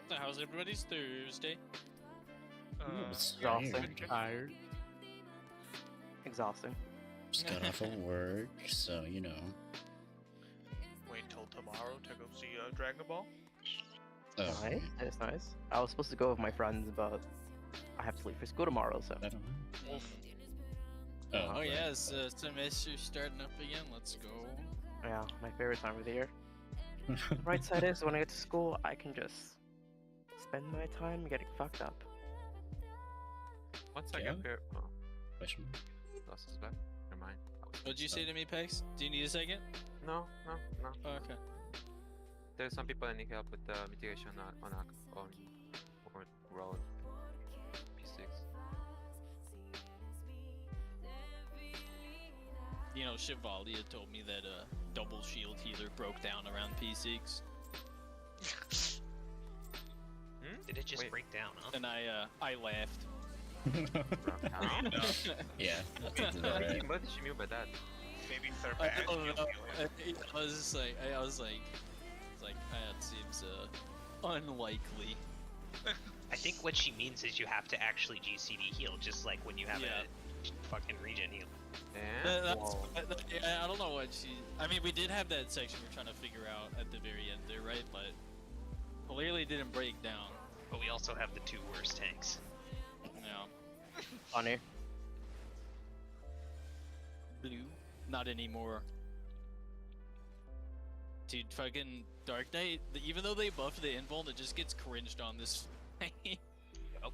So how's everybody's Thursday? It's exhausting. weird. Tired. Exhausting. Just got off of work, so you know. Wait till tomorrow to go see Dragon Ball. Oh, Nice. That's nice. I was supposed to go with my friends, but I have to leave for school tomorrow, so. I don't know. Oh right. yeah, it's semester starting up again. Let's go. Yeah, my favorite time of the year. Right side is when I get to school, I can just spend my time getting fucked up. One second Yeah. here. Oh, Question. lost his back. Never mind. What'd you say to me, Pex? Do you need a second? No, no, no. Oh, okay. There's some people that need help with mitigation on road P6. You know, Shivalia told me that double shield healer broke down around P6, Did it just Wait. break down, huh? and I laughed. Yeah. What do you mean by that? Maybe third I bad. don't know. I was just like, that seems unlikely. I think what she means is you have to actually GCD heal, just like when you have Yeah. a fucking regen heal. And whoa. I don't know what she. I mean, we did have that section we're trying to figure out at the very end there, right? But clearly didn't break down. But we also have the two worst tanks. Yeah. Funny. Blue. Not anymore. Dude, fucking Dark Knight, even though they buffed the invuln, it just gets cringed on this fight. Yup.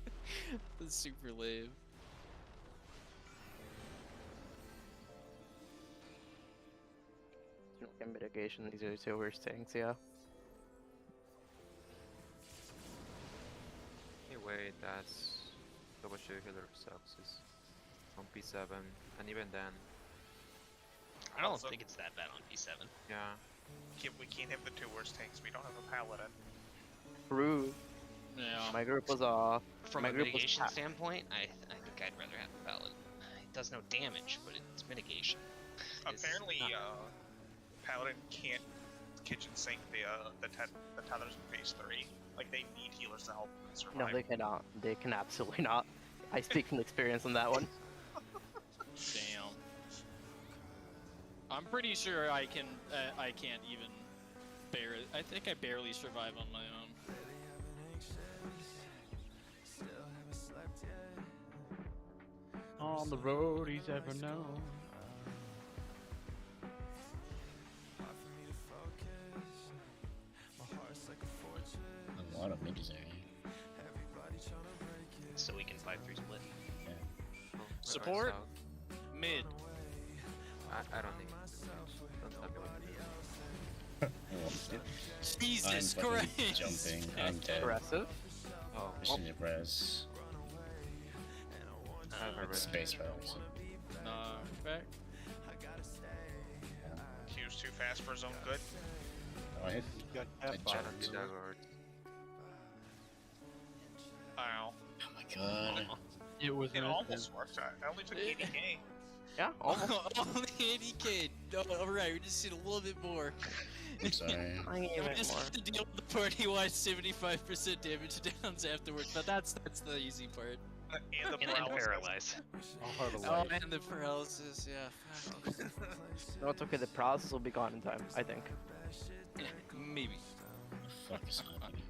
It's super lame. And mitigation, these are the two worst things, yeah. Anyway, that's double shield healer sucks is on P7, and even then, I don't Also- think it's that bad on P7. yeah. We can't have the two worst tanks. We don't have a paladin. True. Yeah. My group was From my a group was mitigation pa- standpoint, I think I'd rather have a paladin. It does no damage, but it's mitigation. It's Apparently, not- paladin can't kitchen sink the tethers in phase 3. Like they need healers to help them survive. No, they cannot. They can absolutely not. I speak from experience on that one. Damn. I'm pretty sure I can't even barely. I think I barely survive on my own. On the road he's ever known. A lot of midges area. So we can 5-3 split. Yeah. Oh, Support? so, Mid. I don't think. Don't tell me what to do. I'm Jesus fucking Christ. jumping. I'm dead. Aggressive. Oh, Mission res. have a Like red. space rails. Knockback. Q's too fast for his own good. What? You got I cat I jumped. don't see that word. Ow. Oh my god. It was It almost worked. I only took 80k. Yeah, almost. Only 80k. No, alright, we just need a little bit more. I'm sorry. I need We a bit just more. have to deal with the party-wide 75% damage downs afterwards, but that's the easy part. And the And paralysis. paralyze. All heart of Oh, life. and the paralysis, yeah. No, it's okay. The paralysis will be gone in time, I think. Maybe. Fuck is happening?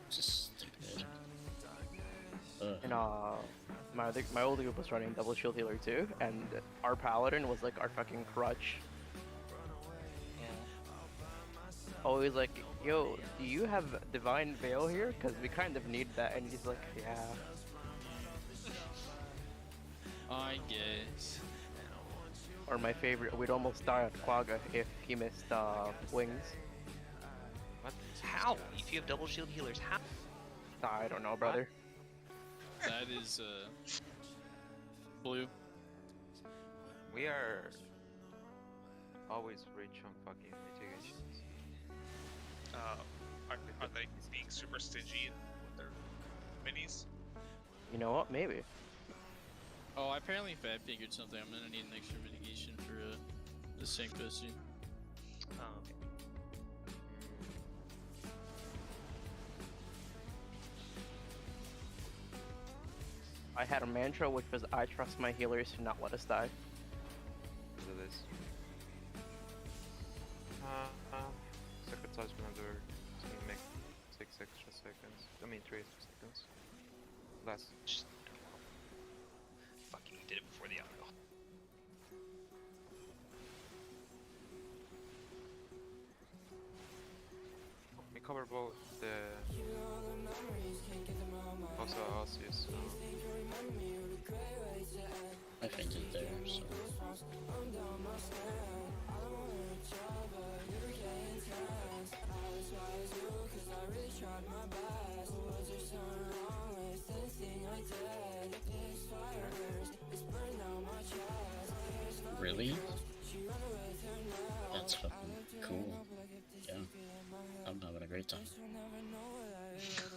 This is stupid. And my old group was running double shield healer too, and our paladin was like our fucking crutch. Always like, yo, do you have divine veil here? Cause we kind of need that, and he's like, yeah. I guess. Or my favorite, we'd almost die on Quagga if he missed wings. How? If you have double shield healers, how? I don't know, brother. That is, blue. We are always rich on fucking mitigations. Are they being super stingy with their minis? You know what? Maybe. Oh, apparently if I figured something, I'm gonna need an extra mitigation for, the same costume. Oh, okay. I had a mantra which was, I trust my healers to not let us die. Look at this. Second touch another. It's gonna make 6 extra seconds. I mean 3 extra seconds. Less. Just... Fucking did it before the auto. We cover both the. Also Arceus. I fainted there, so. Really? That's fucking cool. Yeah. I'm having a great time.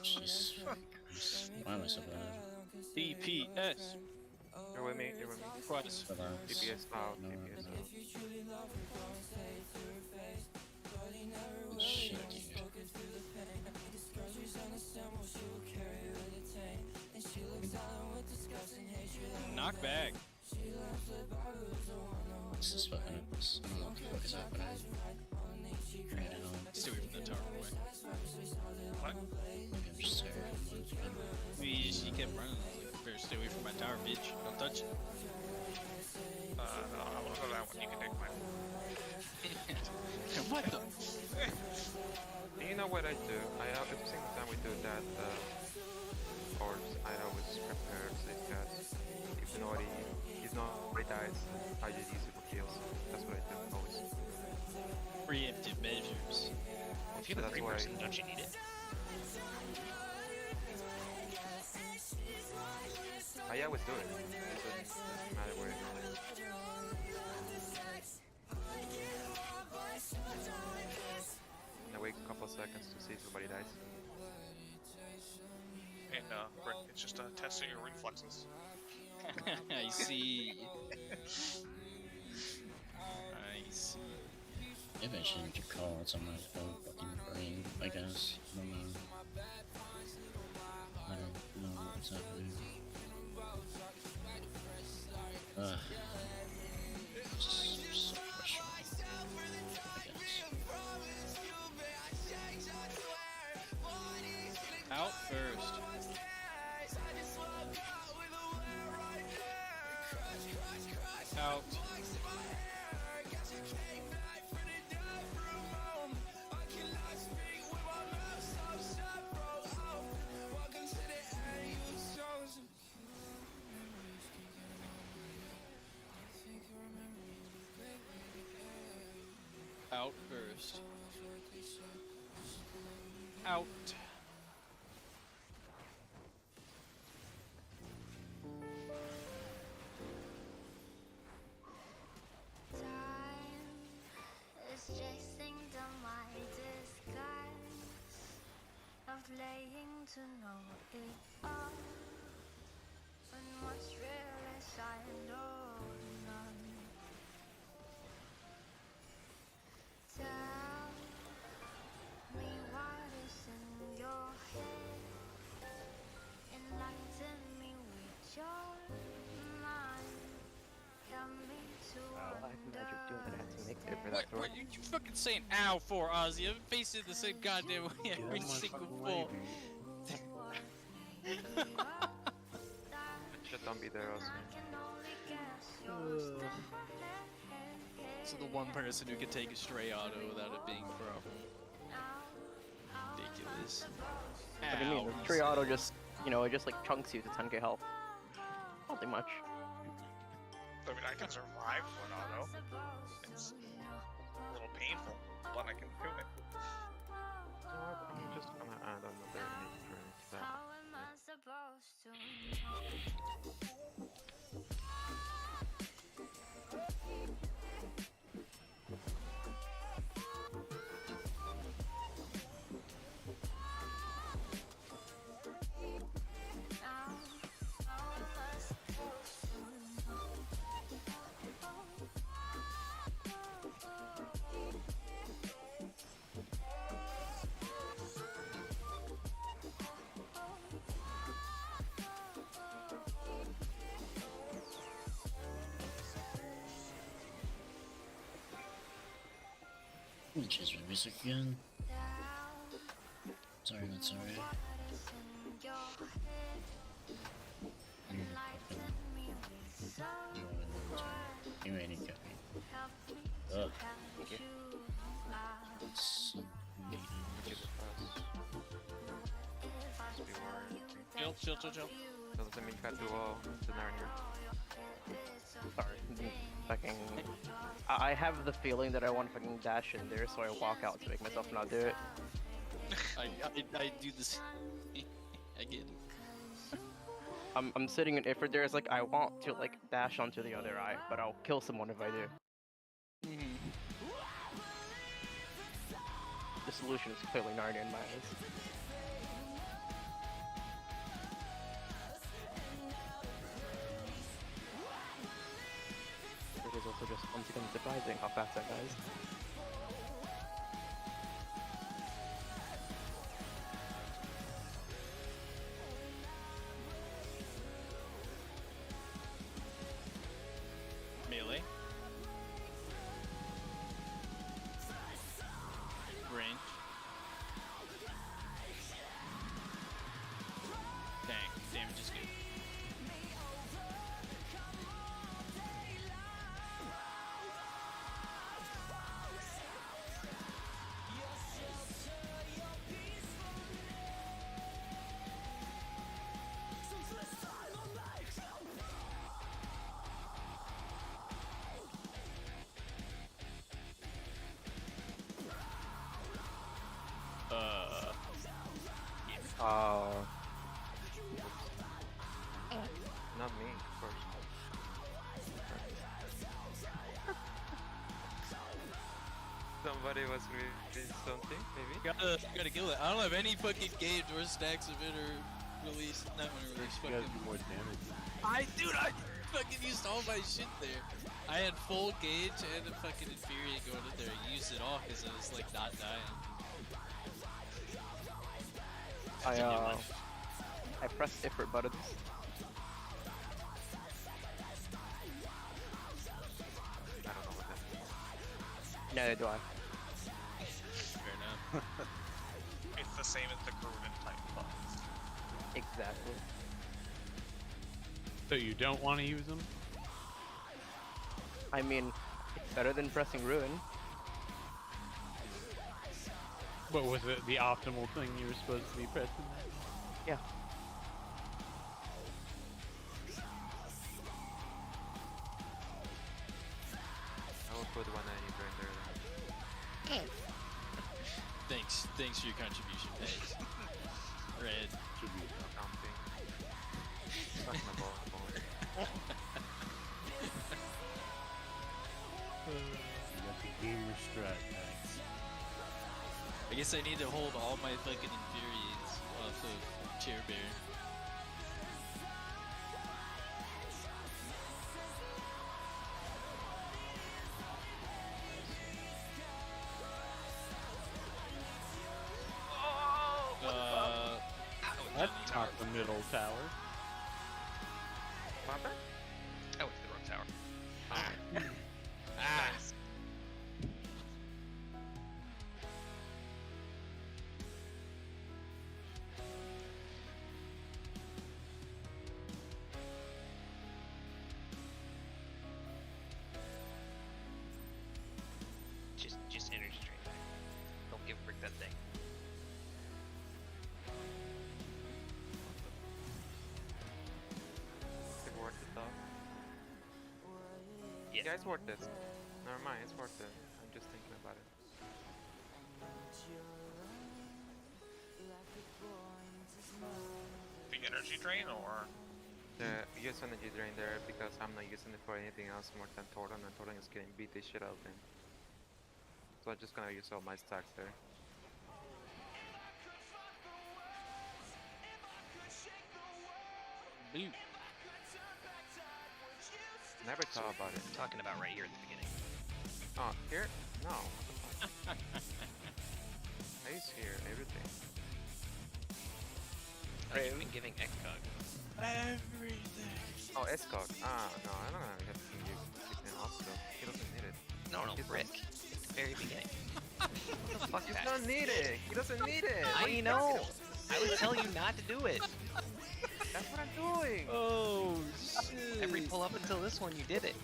Jesus Christ. Why am I so bad? DPS. You're with me, you're with me. Quest. Relax. DPS out, No, DPS no. out. Shit, dude. Knockback. This is fucking nuts. I don't know what the fuck is happening. Right now. Stay away from the tower, boy. What? I'm just tired. He kept running. I was like, better stay away from my tower, bitch. Don't touch it. No, I won't go that one. You can take mine. What the? You know what I do? Every single time we do that, course, I always prepare safe cast. If nobody dies, I just use it for kills. That's what I do always. Preemptive measures. If you have a That's 3 why- person, don't you need it? I always do it. It doesn't matter where. I wait a couple of seconds to see if nobody dies. And Rick, it's just testing your reflexes. I see. I see. Maybe I shouldn't keep calls on my phone fucking brain, I guess. I don't know. I don't know what's happening. So frustrating. I guess. Out first. Out. Out first. Out. playing to know it all. When what's real is I know none. Tell me what is in your head. Enlighten me with your mind. Help me to I can imagine doing that. I have to make it for What, that door. what you fucking saying ow for, Ozzy? I've been facing the same goddamn way every Get out of my single fucking fall. way, dude. Shit, don't be there, Oscar. So the one person who can take a stray auto without it being pro. Ridiculous. What do you mean? Ow, The tree he auto said. just, it just like chunks you to 10k health. Nothing much. I mean, I can survive one auto. It's a little painful, but I can do it. You know what? I'm just gonna add another init for that. How am I supposed to know? Let me change my music again. Sorry, not sorry. You ain't got me. Ugh. Chill. Doesn't mean cut duo scenario. Sorry. Fucking. I have the feeling that I want to fucking dash in there, so I walk out to make myself not do it. I do this. I get it. I'm sitting in Ifrit there. It's like I want to like dash onto the other eye, but I'll kill someone if I do. The solution is clearly Narnia in my eyes. It is also just once again surprising how fast that dies. Melee. Range. Dang, damage is good. Not me, of course. Somebody was reading something, maybe? Gotta kill it. I don't have any fucking gauge or stacks of it or release. Not when it release. You gotta do more damage. I fucking used all my shit there. I had full gauge and a fucking infuriate going in there. I used it all because I was like not dying. I pressed Ifrit buttons. I don't know what that means. Neither do I. Fair enough. It's the same as the Groovin type buttons. Exactly. So you don't want to use them? I mean, it's better than pressing Ruin. But was it the optimal thing you were supposed to be pressing? Yeah. I will put one anywhere in there then. Thanks for your contribution, Paige. Red. Should be Something. Fuck my ball. You got the gamer strat, guys. I guess I need to hold all my fucking infuriates. so chair bear. That's not the middle tower. My bad. I went to the wrong tower. Ah. Just energy drain. Don't give Brick that thing. Is it worth it though? Yeah. Yeah, it's worth it. Never mind, it's worth it. I'm just thinking about it. The energy drain, or Use energy drain there because I'm not using it for anything else more than Torrent, and Torrent is getting beat the shit out of him. So I'm just gonna use all my stacks there. Boo. Never thought about it. I'm talking about right here at the beginning. Oh, here? No. Ace here, everything. You've been giving Ekcog. Everything. Oh, Escog. Ah, no, I don't have to keep him off though. He doesn't need it. No, He's Brick. At the very beginning. What the fuck He that? doesn't need it. He doesn't need it. What are I you know. talking about? I would tell you not to do it. That's what I'm doing. Oh shit. Every pull up until this one, you did it.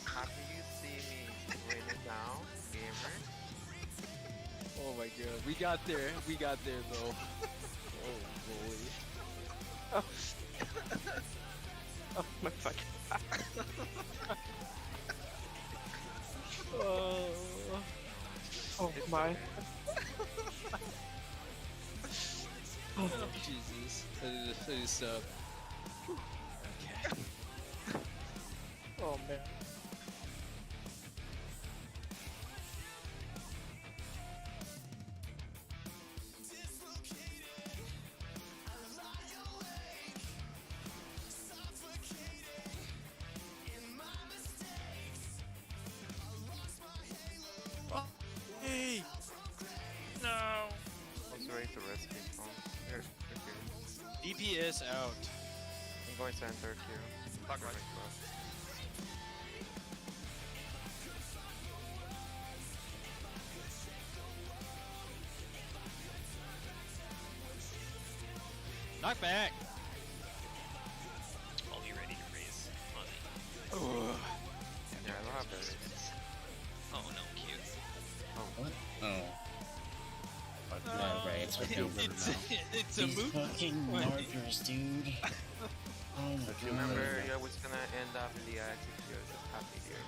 After you see me win it now, gamer. Oh my god. We got there. We got there though. Oh boy. Oh my fucking. Oh. Oh my. Oh Jesus. That is okay. Oh man. Hey. No. I was ready to rescue him. Here, here. DPS out. I'm going center here. Fuck Right. Knock back. I'll be ready to raise Mozzie. Oh. Yeah, I don't have that. Oh no, cute. What? Oh. Right, it's okay. It's a These move. fucking markers, dude. Oh my god. Remember, you're always gonna end up in the active here, so happy here.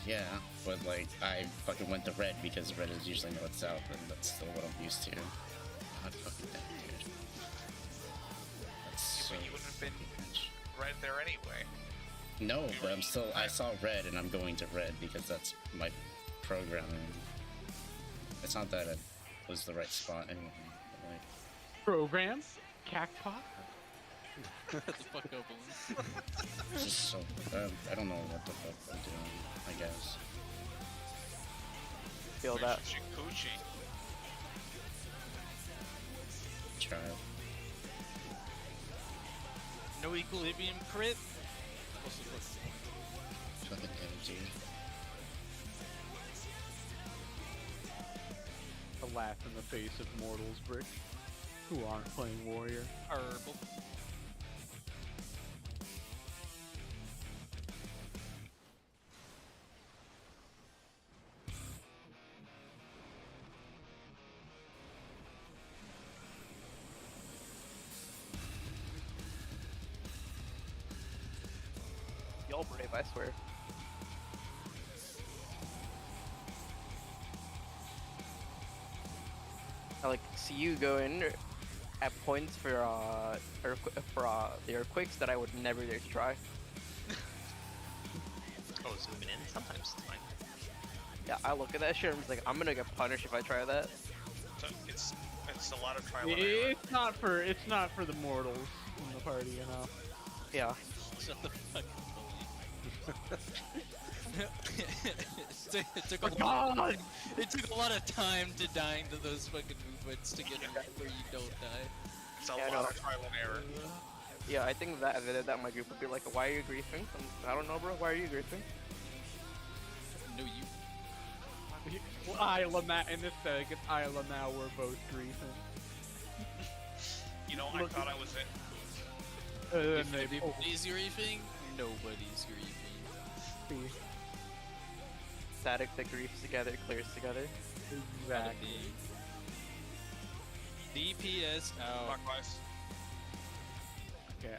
Yeah, but like, I fucking went to red because red is usually north south, and that's still what I'm used to. God fucking damn, dude. That's so you wouldn't have been bitch. right there anyway. No, but I'm still. I saw red, and I'm going to red because that's my programming. It's not that it was the right spot anyway. But like, Program? Cacpot? Shut the fuck up, Balloon. it's just so. I don't know what the fuck I'm doing. I guess. Feel that. Coochie. Try it. No equilibrium crit. What's the fuck? Fucking damn, dude. A laugh in the face of mortals, Brick, who aren't playing warrior. Herbal. Y'all brave, I swear. I like see you go in at points for the earthquakes that I would never dare to try. Oh, zooming in? Sometimes it's fine. Yeah, I look at that shit and I'm just like, I'm gonna get punished if I try that. So it's It's a lot of trial and error. It's not for the mortals in the party, you know. Yeah. Shut the fuck up. it took a lot. It took a lot of time to dying to those fucking movements to get where you don't die. It's a Yeah, I lot know. of trial and error. Yeah, I think that my group would be like, why are you griefing? I don't know, bro. Why are you griefing? No, you. Well, Isla now in this against Isla now we're both griefing. You know, I thought I was it. And they Everybody's griefing. Nobody's griefing. Static that griefs together, clears together. Exactly. DPS out. Clockwise. Okay.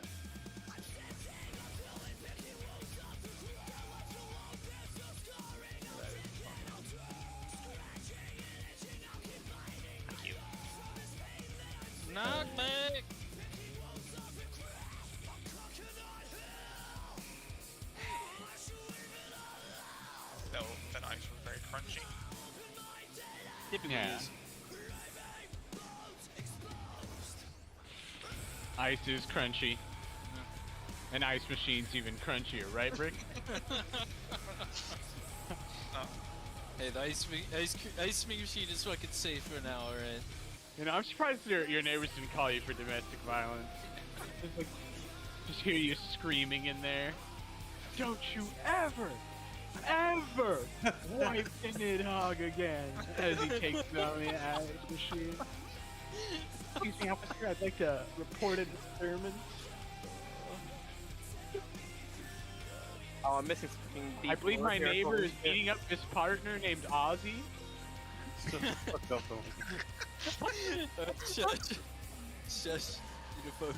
Knockback. Though that ice was very crunchy. Typically Yeah. is. Ice is crunchy. And ice machine's even crunchier, right, Brick? Hey, the ice machine is fucking safe for now, alright? You know, I'm surprised your neighbors didn't call you for domestic violence. Just, like, just hear you screaming in there. Don't you ever wipe the Nidhogg again as he takes down the ice machine. Excuse me, officer, I'd like to report a disturbance. Oh, I'm missing something deep. I believe my here. neighbor is beating up his partner named Ozzy. Fuck off, though. Shush. Shush. You focus.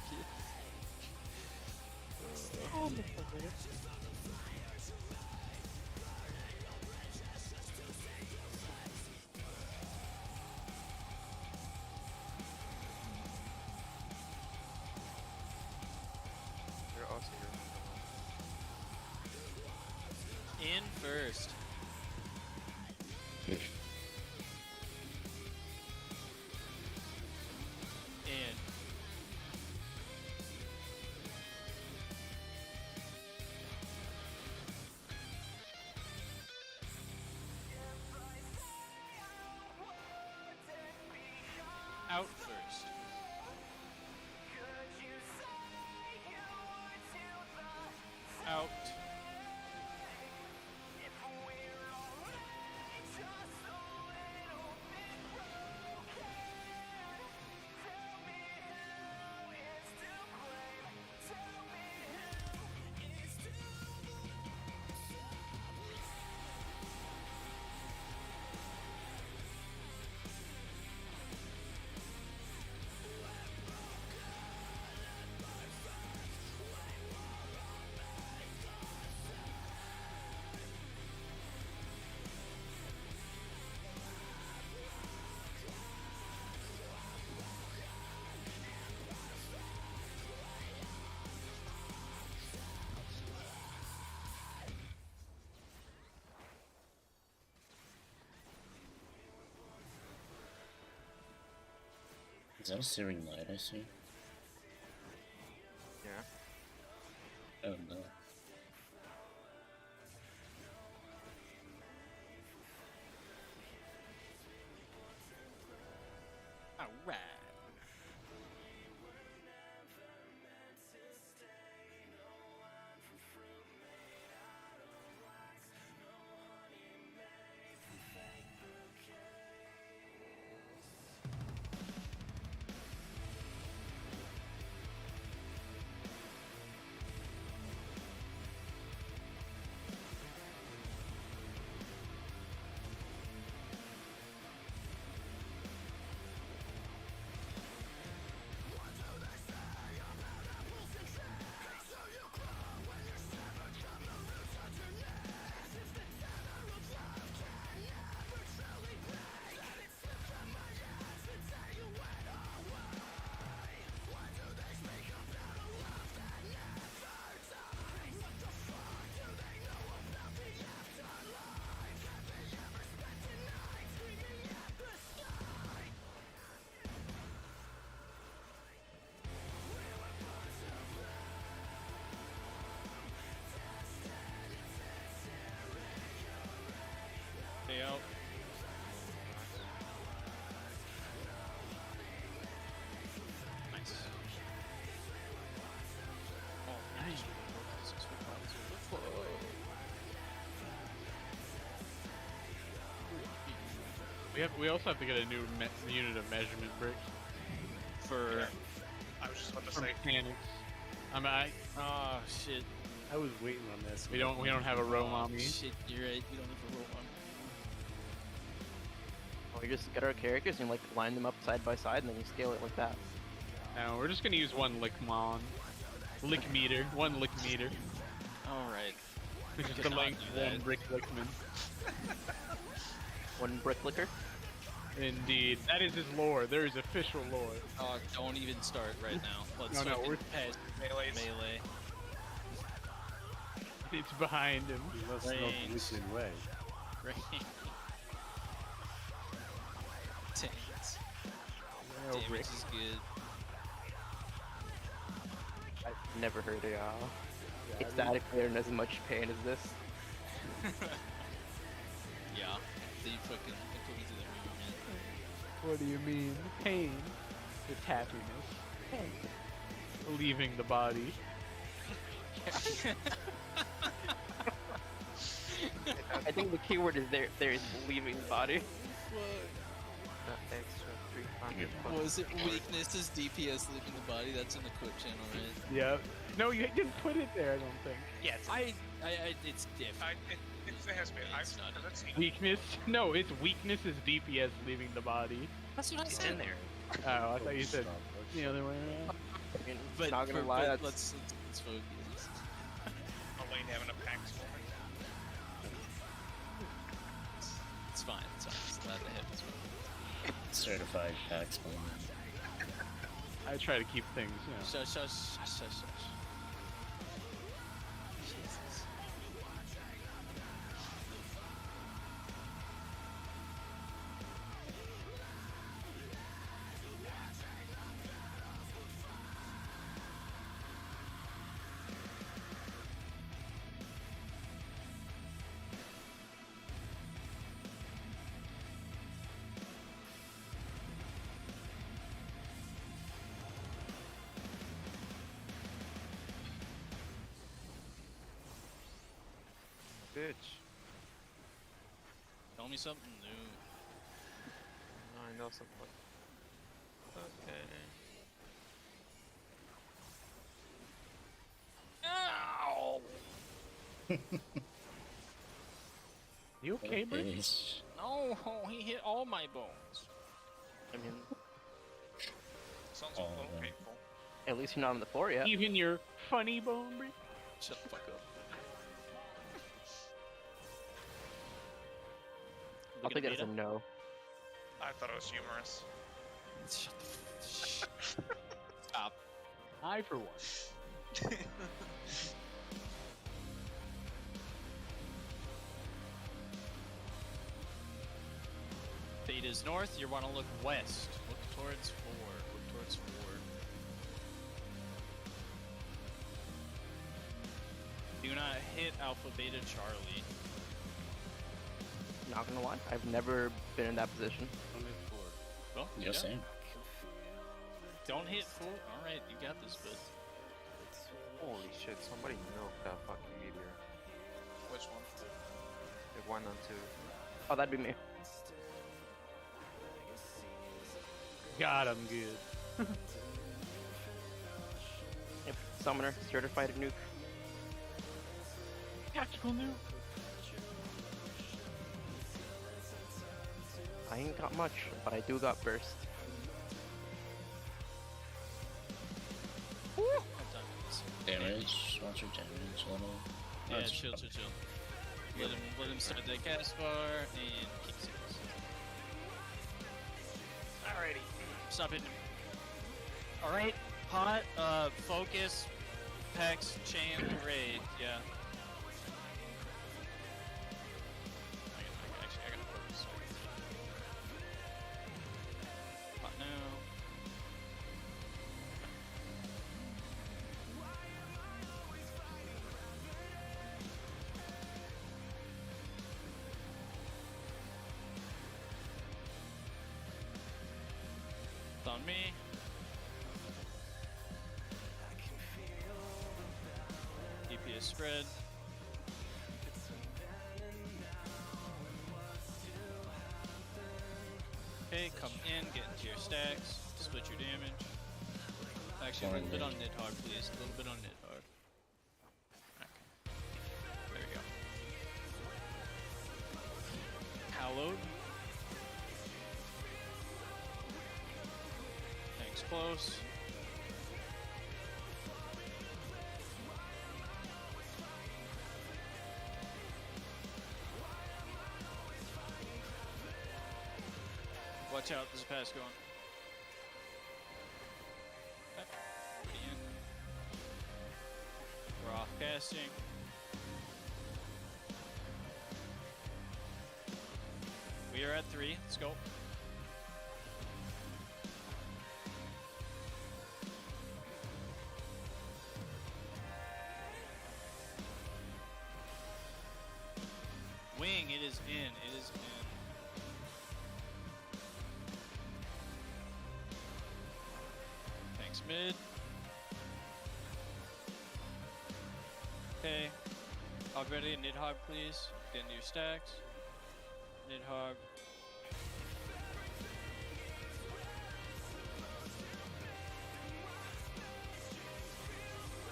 Oh, You're also In first. In. Out first. Out. Is that a searing light I see? Yeah. Oh no. Alright. We also have to get a new unit of measurement bricks For I was just about to for say. mechanics. oh shit. I was waiting on this. We don't have a row mommy. Shit, you're right. We don't have a roll on. We just get our characters and like line them up side by side, and then you scale it like that. No, we're just gonna use one lickmon. Lick meter. One lick meter. All right. Which is the Cannot length do of that. one brick lickman. One brick licker. Indeed. That is his lore. There is official lore. Oh, don't even start right now. Let's No, fucking we're- pass Melees. melee. It's behind him. You must know the Range. wicked way. Right. Tanks. Oh, Damage Rick. is good. I've never heard a ecstatic player in as much pain as this. Yeah. They fucking put me to the moon, man. What do you mean? Pain. It's happiness. Pain. Leaving the body. I think the keyword is there is leaving the body. The extra 300 Good Was it weakness is DPS leaving the body? That's in the quote channel, right? Yep. No, you didn't put it there, I don't think. Yeah, it's, It's different. it has been. It's not I've seen it. Weakness? No, it's weakness is DPS leaving the body. That's what I It's said. in there. Oh, I thought you said Stop, let's the other way around. I mean, But, not gonna lie, that's let's focus. Elaine having a PAX moment. It's fine. It's fine. It's not the head. It's fine. Certified packs moment. I try to keep things, you know. Shush, shush, shush, shush, shush. Jesus. bitch. Tell me something new. I know something. Okay. Ow! You okay, Brick? Yes. No, he hit all my bones. I mean, Sounds Oh, a little man. painful. at least you're not on the floor yet. Even your funny bone, Brick? Shut the fuck up. I'll Look at take it as a Vita. no. I thought it was humorous. Shut the Stop. I, for one. Theta's north, you want to look west. Look towards 4. Look towards 4. Do not hit Alpha Beta Charlie. Not gonna lie, I've never been in that position. Well, You're saying. Don't hit 4. Alright, you got this, bud. Holy shit, somebody milked that fucking meteor. Which one? The 1 on 2. Oh, that'd be me. God, I'm good. Yep, summoner, certified nuke. Tactical nuke. I ain't got much, but I do got burst. Damage. Watch your damage level. Yeah, That's- chill. Let him start that cast bar and keep serious. Alrighty. Stop hitting him. Alright, pot, focus, Pex, chain, raid, yeah. I gotta focus. Pot now. It's on me. DPS spread. Okay, come in, get into your stacks, split your damage. Actually, a little bit on Nidhogg, please. A little bit on Nidhogg. Okay. There we go. Hallowed. Thanks, close. Watch out, there's a pass going. Okay. In. We're off casting. We are at 3. Let's go. Wing, it is in. It is in. Thanks, mid. Okay. Hog ready. Nidhogg, please. Get into your stacks. Nidhogg.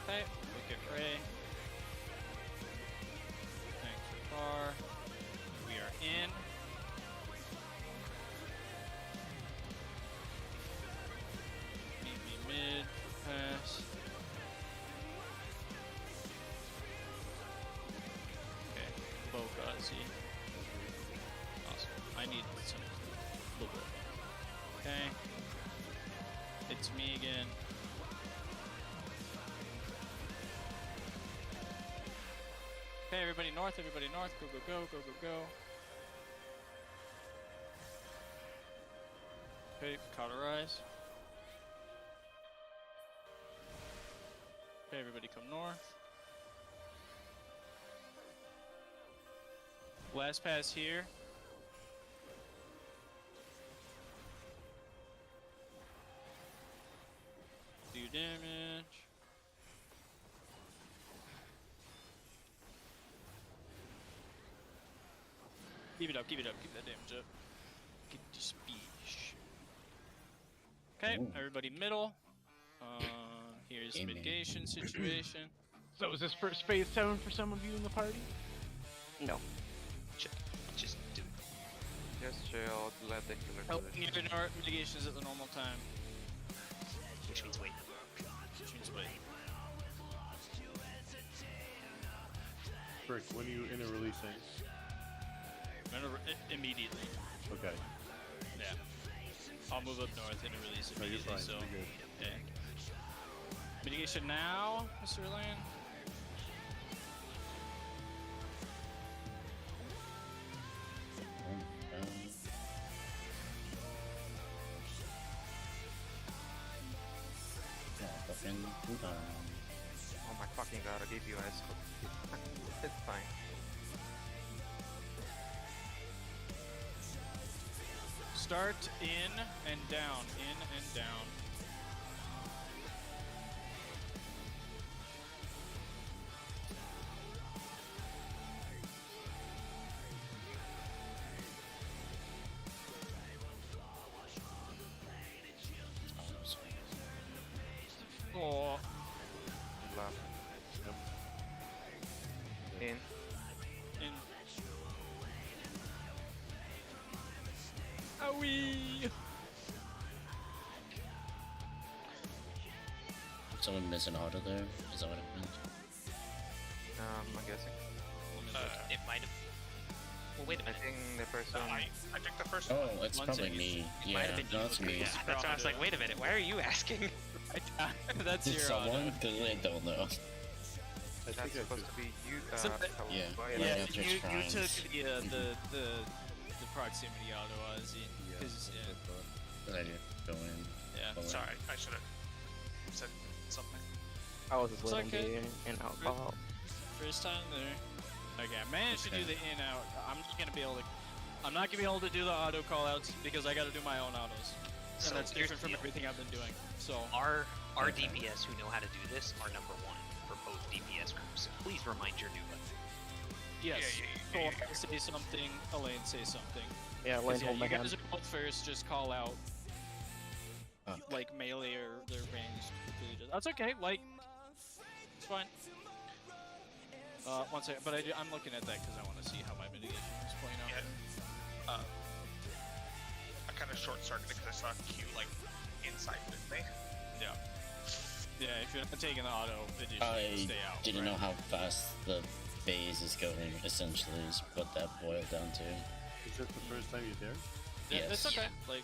Okay. Wicked Ray. Thanks for far. We are in. Meet me mid. Pass. Okay. Bogazi. Awesome. I need some little bit. Okay. It's me again. Okay, everybody north, go, go, go, go, go, go. Okay, cauterize. Okay, everybody come north. Last pass here. Do damage. Keep it up, keep that damage up. Get the speed. Okay, everybody middle. Here's the mitigation situation. So is this first phase 7 for some of you in the party? No. Just do it. Just chill, let the killer do it. Either mitigations at the normal time. Which means wait. Which means wait. Frick, when are you in a releasing? Immediately. Okay. Yeah. I'll move up north and release No, you're immediately, fine. so. You're good. Okay. Mitigation now, Mr. Land. Oh my fucking god, I gave you ice. It's fine. Start in and down, in and down. Oh. Left. In. In. Owie! Someone miss an auto there? Is that what it meant? I'm guessing. It might have. Well, wait a I minute. think the person. I took the first Oh, one. it's One probably second. me. It might Yeah, have been no, you. it's me. Yeah, that's why I was like, wait a minute. Why are you asking? That's Did your someone? auto. Because I don't know. That's supposed to be you. Yeah. Kawhi. Yeah, after you shrines. took the proximity auto, Ozzy. Because, But I didn't go in. yeah. But, Sorry, I should have said something. I was just It's letting okay. the in out call out. First time there. Okay, I managed to do Okay. the in out. I'm not gonna be able to do the auto callouts because I gotta do my own autos. So And that's here's different from the deal. everything I've been doing. So Our Okay. DPS who know how to do this are number 1 for both DPS groups. Please remind your new one. yes. Yeah. Cole say something, Elaine say something. Yeah, lane 'Cause, yeah, hold my you hand. guys are both first. Just call out Oh. like melee or their range. That's okay. Like, it's fine. One second, but I'm looking at that because I want to see how my mitigation is playing out. Yeah. I kind of short-circuited because I saw Q like inside with me. Yeah. Yeah, if you're not taking the auto, it just I stay out. didn't right? know how fast the phase is going, essentially, is what that boiled down to. Is that the first time you're there? Yeah, it's Yes. okay. Like,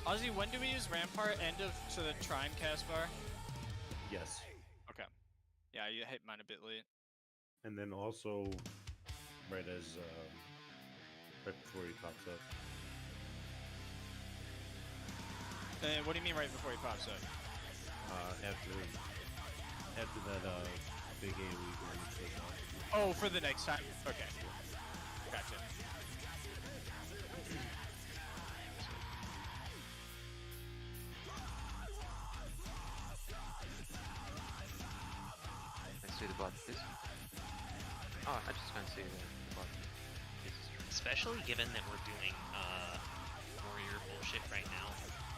Ozzy, when do we use Rampart? End of to the Trime cast bar? Yes. Okay. Yeah, you hit mine a bit late. And then also, right as right before he pops up. And what do you mean right before he pops up? After that big AoE when it goes off. Oh, for the next time. Okay. Gotcha. I see the bot, please. Oh, I just can't see the bot. This is true. Especially given that we're doing warrior bullshit right now,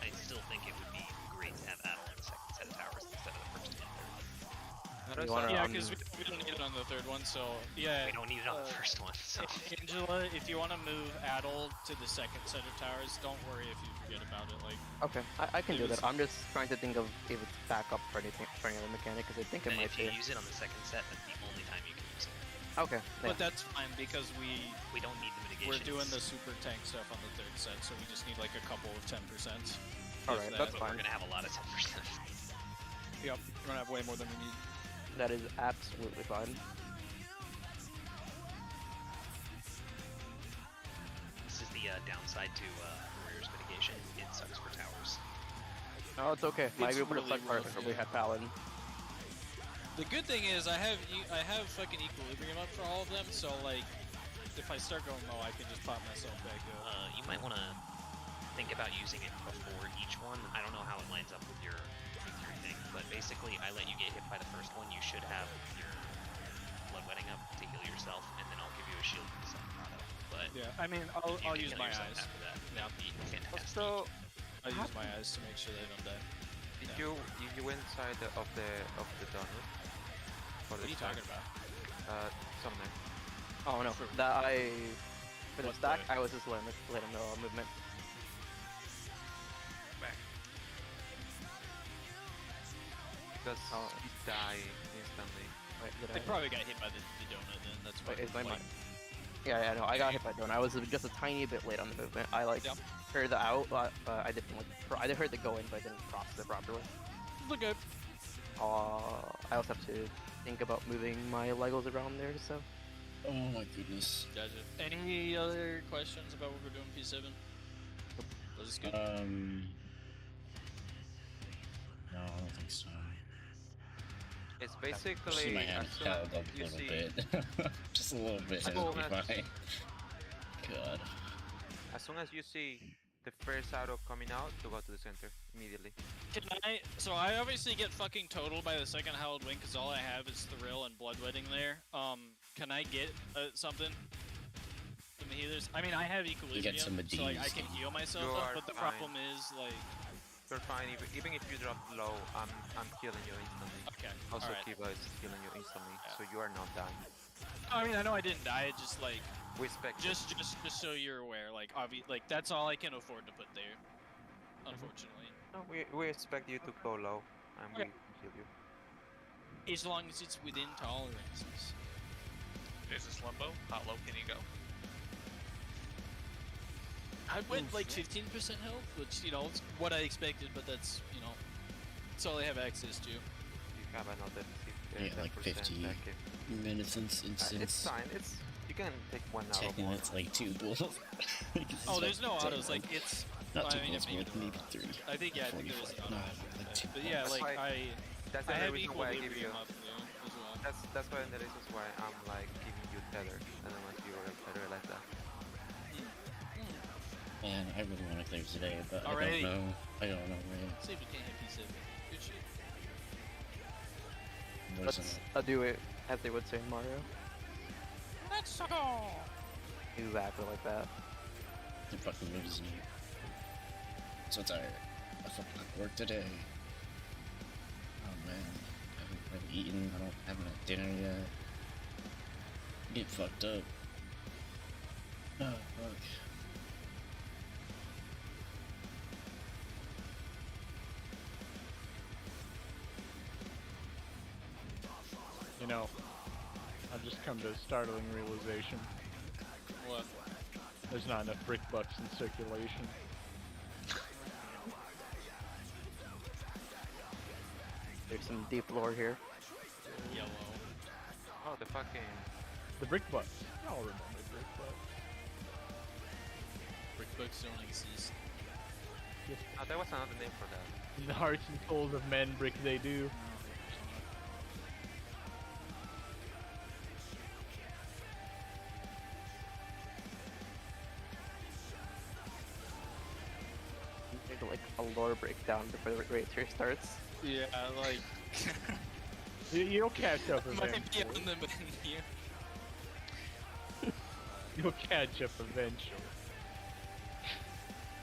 I still think it would be great to have Adel on the second set of towers instead of the first and third. You wanna, Yeah, because we don't need it on the third one, so yeah. We don't need it on the first one, so. Angela, if you want to move Adel to the second set of towers, don't worry if you forget about it. Like, Okay, I can do It was- that. I'm just trying to think of if it's backup for anything, for any other mechanic, because I think it And might if you be. use it on the second set, that's the only time you can use it. Okay, yeah. but that's fine because We don't need the mitigation. we're doing the super tank stuff on the third set, so we just need like a couple of 10%. Alright, If that's that- But fine. we're gonna have a lot of 10%. Yep, we're gonna have way more than we need. That is absolutely fine. This is the downside to warrior's mitigation. It sucks for towers. Oh, it's okay. My It's group would have really sucked harder rough, if we yeah. had Paladin. The good thing is I have fucking equilibrium up for all of them, so like if I start going low, I can just pop myself back up. You might want to think about using it before each one. I don't know how it lines up with your thing, but basically I let you get hit by the first one. You should have your bloodwetting up to heal yourself, and then I'll give you a shield for the second auto. But Yeah, I mean if I'll you can use heal my yourself eyes. after that. Yeah. That'd be fantastic. So, I'll use my eyes to make sure they don't die. did Yeah. you inside of the donut? What are you talking about? Something. Oh no, For- that for the What stack, the- I was just letting him know movement. Back. Because he die instantly. Wait, did They I? probably got hit by the donut then. That's why. Wait, is my like, mind? Yeah, I know. I got hit by Donut. I was just a tiny bit late on the movement. I like Yep. heard the out. I didn't like. I heard the go in, but I didn't process it properly. look good. I also have to think about moving my Legos around there. So Oh my goodness. Gotcha. Any other questions about what we're doing P7? Was this good? No, I don't think so. It's See basically my hand as soon held as up a you little see bit. Just a little bit. As soon It'll be as- fine. God. as soon as you see the first arrow coming out, to go to the center immediately. Can I? So I obviously get fucking totaled by the second howled wing because all I have is thrill and bloodwetting there. Can I get something from the healers? I mean, I have equilibrium, some of so like I these. can heal myself You up. are But the fine. problem is like, You're fine, even if you drop low, I'm killing you instantly. okay, Also, all right. Kiba is killing you instantly, Yeah. so you are not dying. I mean, I know I didn't die. It just like, We expect just so you're aware, like, like that's all I can afford to put there. Unfortunately, No, we expect you to go low, and Okay. we kill you. as long as it's within tolerances. Is this Limbo? How low can you go? I went like 15% health, which, you know, it's what I expected, but that's, you know, it's all I have access to. You have another Yeah, like 10% 50 back in. minutes since It's fine. You can take one out 10 of more. minutes, like 2 bulls. Oh, there's no autos, like, it's... Not 2 I mean, bulls, maybe maybe 3. I think, yeah, I think there is an 45. auto. No, like 2 But yeah, bulls. like, That's That's I the have reason why I give you. equilibrium up there as well. That's one of the reasons why I'm like giving you tether. I don't want you to realize that. Man, I really want to clear today, but Alrighty. I don't know, man. See if we can't hit P7. Good shit. What is let's it? do it as they would say in Mario. Let's go! Exactly like that. It fucking loses me. So tired. I fucking work today. Oh man. I haven't eaten. I haven't had dinner yet. Get fucked up. Oh fuck. You know, I've just come to a startling realization. What? There's not enough brick bucks in circulation. There's some deep lore here. Yellow. Oh, the fucking. The brick bucks. Y'all remember brick bucks. Brick books don't exist. Oh, there was another name for that. In the hearts and souls of men, brick they do. Maybe like a lore breakdown before the race here starts. Yeah, like. You'll catch up Might be eventually. on the menu here. You'll catch up eventually.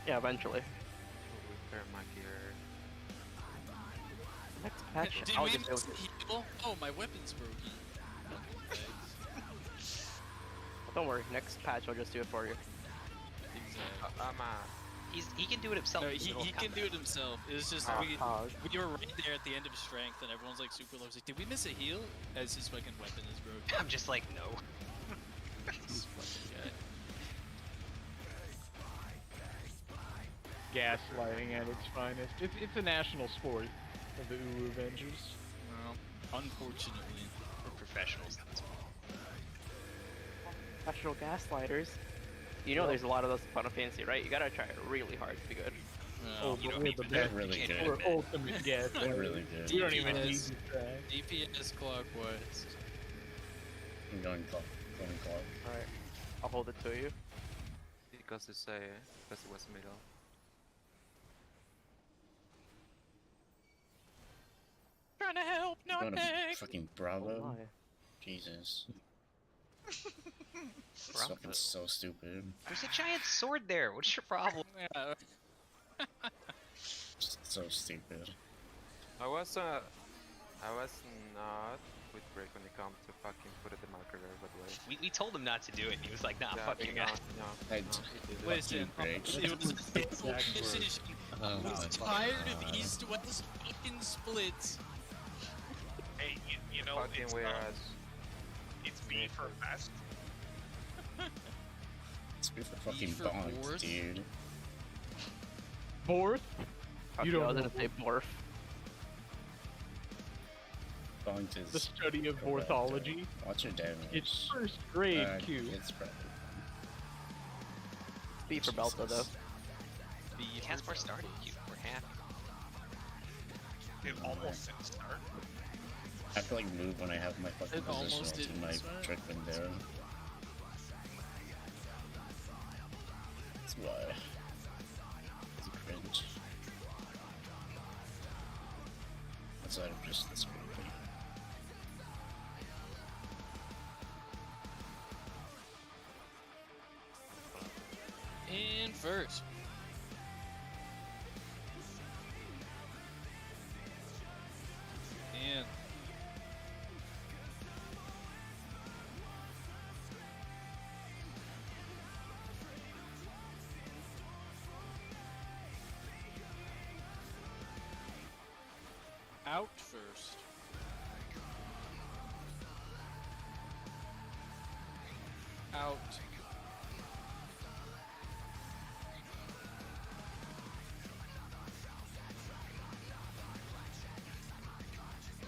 Yeah, eventually. Repair my gear. Next patch, Did I'll we just miss go. a heal? Oh, my weapon's broken. Don't worry, next patch I'll just do it for you. Exactly. He can do it himself. No, in the middle he of can combat. do it himself. It's just we were right there at the end of strength, and everyone's like super low. It's like, did we miss a heal? As his fucking weapon is broken. I'm just like, no. This fucking guy. Gaslighting at its finest. It's a national sport of the Uru Avengers. Well, unfortunately. We're professionals. That's Professional gaslighters. You know there's a lot of those in Final Fantasy, right? You gotta try really hard to be good. Oh, you but don't we're even the know. best. They're really You good. can't We're ultimate gaslighters. They're really good. We don't even need DPS. to try. DPS clockwise. I'm going clock. Alright, I'll hold it to you. Because it was middle. Trying to help, not Going to beg. fucking Oh Bravo. my. Jesus. It's Bravo. fucking so stupid. There's a giant sword there. What's your problem? Yeah. So stupid. I was not with Brick when it comes to fucking put the marker there, by the way. We told him not to do it, and he was like, nah, Yeah, fuck you no, guys. no, I no, d- he did it. Listen, Greg. it was a difficult decision. Oh I my was tired of East-West fucking splits. Hey, you know, Fucking whereas. it's B for best. It's good for fucking for bonk, fourth? dude. Fourth? Fuck You you, don't I was know. gonna say morph. Bonk is. The study of correct. orthology. Watch your damage. It's first grade, Q. It's probably. B for Belta though. The task force started. We're happy. It almost didn't start. I have to like move when I have my fucking It almost positional to didn't my start. trick window. That's why. It's cringe. Outside of just the screen. In first. And out first. Out.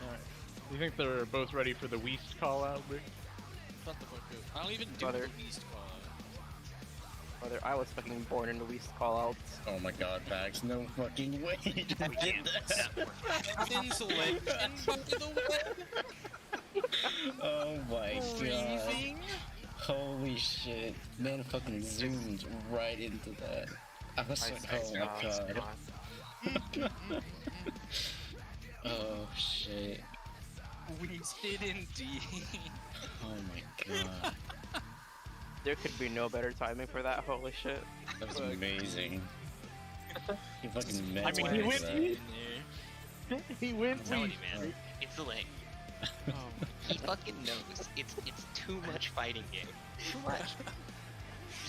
Alright. You think they're both ready for the Weast call out, Rick? Shut the fuck up. I don't even do Brother. the least call out. Brother, I was fucking born in the least callouts. Oh my god, Bags, no fucking way you did that. Insulation, by the way. Oh my god. Breathing. Holy shit. Man fucking zoomed right into that. I was like, oh my god. Oh shit. Wasted indeed. Oh my god. There could be no better timing for that. Holy shit. That was Fuck. amazing. He fucking I meant mean, to he do went. that. He went. I'm telling weak. you, man. It's like he fucking knows. It's too much fighting game. Too much.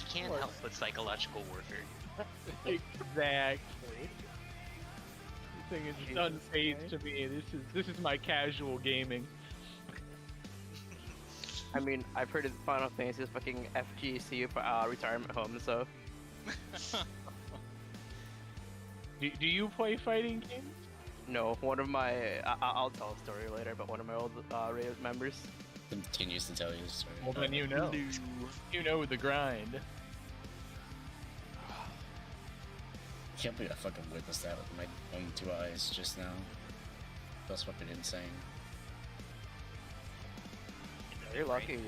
He can't help but psychological warfare. Exactly. This thing is just unfazed to me. This is my casual gaming. I mean, I've heard of Final Fantasy's fucking FGC retirement home, so. Do you play fighting games? No, one of my. I'll tell a story later, but one of my old Raid members. Continues to tell you his story. Well, then you know. You know the grind. Can't believe I fucking witnessed that with my own 2 eyes just now. That's fucking insane. You're lucky.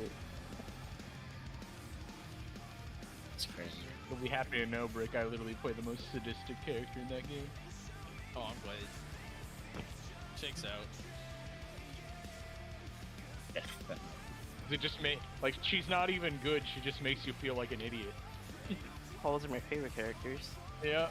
It's crazy. You'll be happy to know, Brick. I literally play the most sadistic character in that game. Oh, I'm glad. Checks out. It just like she's not even good. She just makes you feel like an idiot. All those are my favorite characters. Yeah.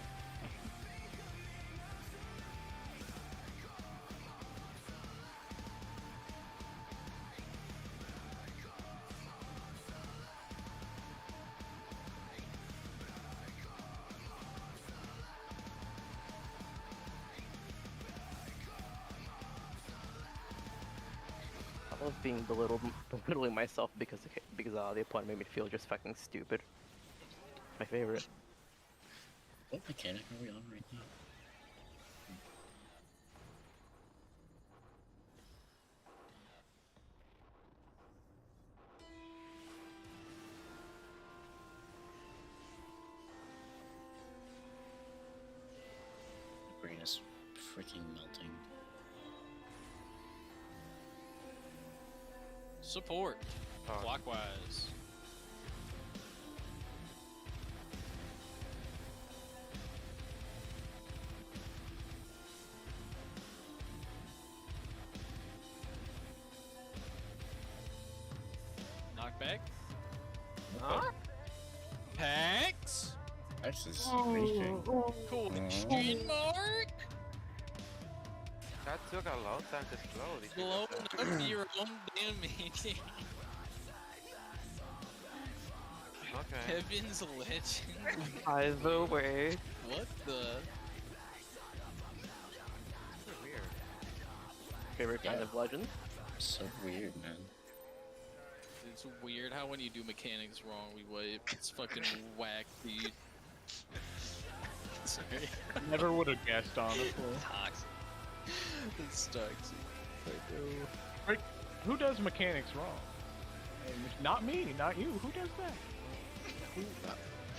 I love being belittling myself because the opponent made me feel just fucking stupid. My favorite. What mechanic are we on right now? The brain is freaking melting. Support. Clockwise. Knockback. Pax. This is reaching. Question mark. That took a long time to explode. Blow up your own damage. Okay. Kevin's legend. By the way. What the? Weird. Favorite kind Yeah. of legend? So weird, man. It's weird how when you do mechanics wrong, we wipe. It's fucking whack, dude. Sorry. I never would have guessed, honestly. Toxic. It's toxic. Rick, who does mechanics wrong? And not me, not you. Who does that?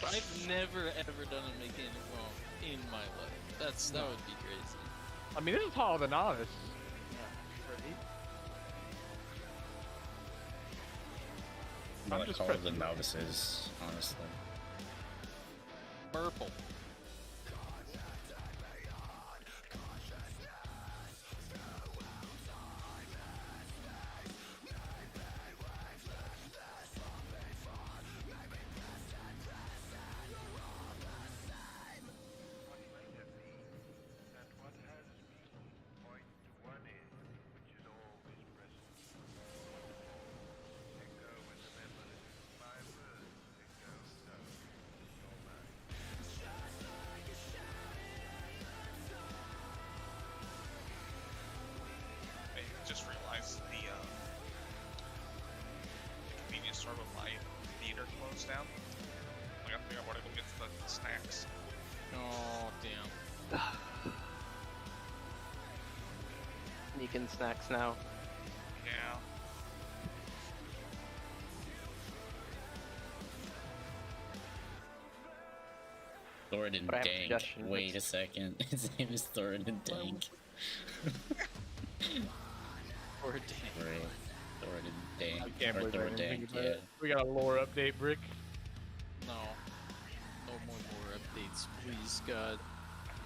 I've never ever done a mechanic wrong in my life. That would be crazy. I mean, this is Hall of the Novice. I I'm like just all of the pressing- novices, honestly. Purple. I just realized the convenience store with my theater closed down. I gotta figure out where to go get the snacks. Oh damn. Sneaking snacks now. Yeah. Thoradin But I have a Dank. suggestion. Wait a second. His name is Thoradin Dank. Or damn. Right. Thoradin Dank. I can't or believe I didn't Thoradank, think about yeah. it. We got a lore update, Brick. No. No more updates, please, God.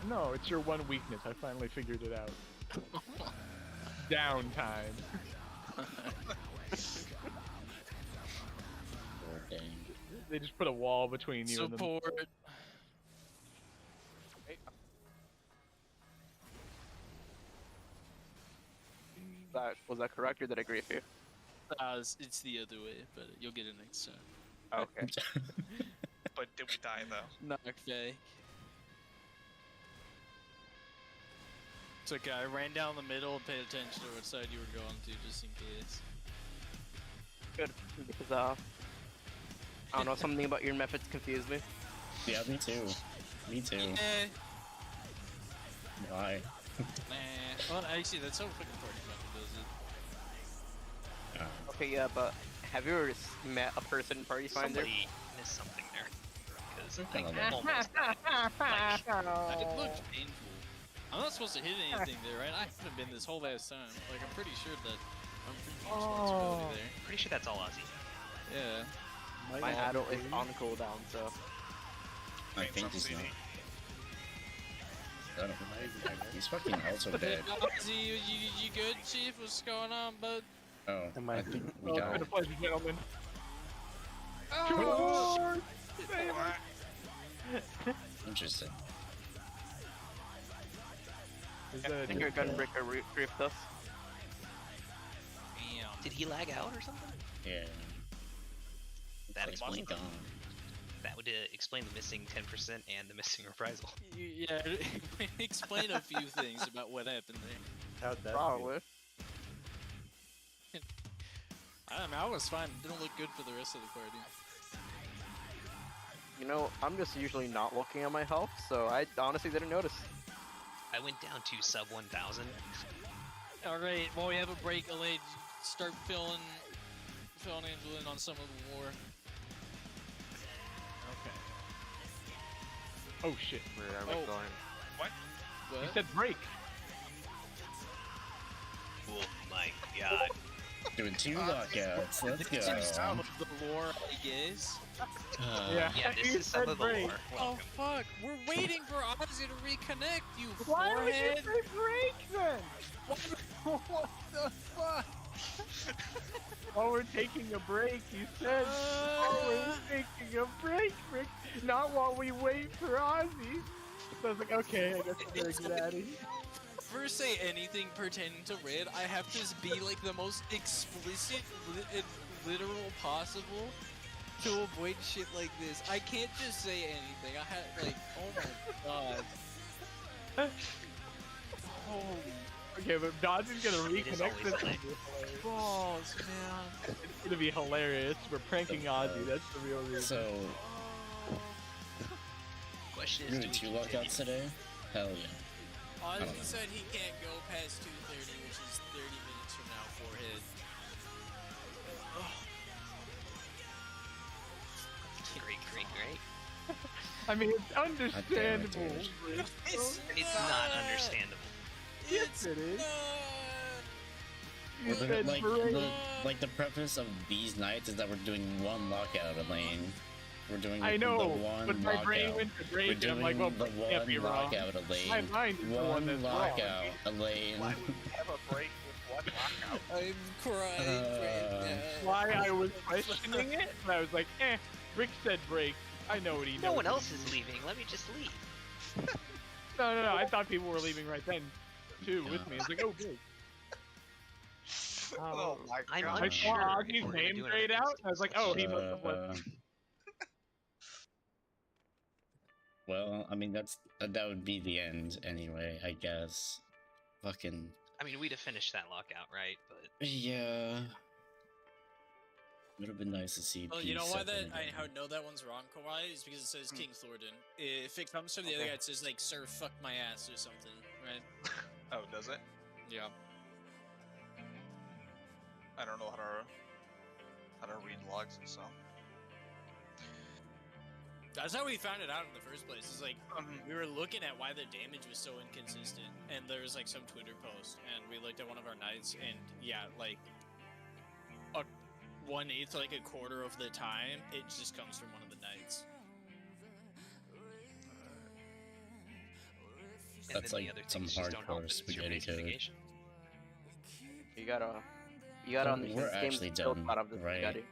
No, it's your one weakness. I finally figured it out. Downtime. Thoradang. They just put a wall between you and them. Support. Was that correct, or did I agree with you? It's the other way, but you'll get it next time. Okay. But did we die though? Knock fake. It's okay, I ran down the middle and paid attention to what side you were going to, just in case. Good, because I don't know, something about your methods confused me. Yeah, me too. Me too. Eh, Why? nah. Well, actually, that's how fucking party method does it. Okay, yeah, but have you ever met a person in Party Finder? Somebody missed something there. Because Kinda I like- almost died. Like, It looked painful. I'm not supposed to hit anything there, right? I haven't been this whole last time. Like, I'm pretty sure that I'm pretty much responsibility there. pretty sure that's all Ozzy. Yeah. My adult is on cooldown, so. I think he's not. CD. I don't know. He's fucking also dead. Ozzy, you good, Chief? What's going on, bud? Oh, Am I- I think we Oh, got been a it. pleasure, gentlemen. Oh! Interesting. Is I think your gunbreaker griefed us. Damn. Did he lag out or something? Yeah. That It's explains gone. that would explain the missing 10% and the missing reprisal. Yeah, explain a few things about what happened there. How'd that feel? Probably. I mean, I was fine. It didn't look good for the rest of the party. You know, I'm just usually not looking at my health, so I honestly didn't notice. I went down to sub 1,000. Alright, while we have a break, Elaine, start filling Angela in on some of the war. Okay. Oh shit. Where are we Oh. going? What? You said break. Oh my god. Doing 2 lockouts. Let's go. Some of the lore, I guess. Yeah. Yeah, this You is some said of the break. lore. Oh Welcome. fuck, we're waiting for Ozzy to reconnect, you Why would you forehead! say break then? What the fuck? Oh, we're taking a break, you said. Oh, we're taking a break, Rick. Not while we wait for Ozzy. So I was like, okay, I guess we're gonna get out of here. First say anything pertaining to Red, I have to be like the most explicit and literal possible to avoid shit like this. I can't just say anything. I had like, oh my god. Holy Okay, but Dodge is gonna It is reconnect always this. like- balls, man. It's gonna be hilarious. We're pranking Ozzy. That's the real reason. So, Question you're is, doing do 2 we lockouts continue? today? Hell yeah. Ozzy said he can't go past 2:30, which is 30 minutes from now, forehead. Great. I mean, it's understandable. dude. It's It's not understandable. Yes, it is. You Well, said break. like the preface of these nights is that we're doing 1 lockout, Elaine. We're doing I the know, 1 but my brain lockout. went to We're break, and doing I'm like, well, the break can't be 1 wrong. lockout, Elaine. My mind is the one 1 that's wrong. lockout, Elaine. Why would we have a break with one lockout? I'm crying right now. Why I was questioning it, and I was like, Rick said break. I know what he knows. No one else is leaving. Let me just leave. No. I thought people were leaving right then, too, with me. It's like, oh, break. Oh my I'm god. I unsure saw if Ozzy's we're gonna name do it grayed or out, not. and I was like, oh, he must have left. Well, I mean that would be the end anyway, I guess. Fucking I mean, we'd have finished that lockout, right? But yeah. Would have been nice to see. Well, you know why that P7 I again. know that one's wrong, Kawhi, is because it says King Thornton. If it comes from the other guy, it says like "Sir, fuck my ass" or something, right? Oh, does it? Yeah. I don't know how to read logs, so. That's how we found it out in the first place. It's like we were looking at why the damage was so inconsistent, and there was like some Twitter post, and we looked at one of our knights, and yeah, like a 1/8, like a quarter of the time, it just comes from one of the knights. and That's then like the other some things just don't help. hardcore It's your spaghetti base code. mitigation. You gotta understand We're this game's actually built done, out of this right? spaghetti.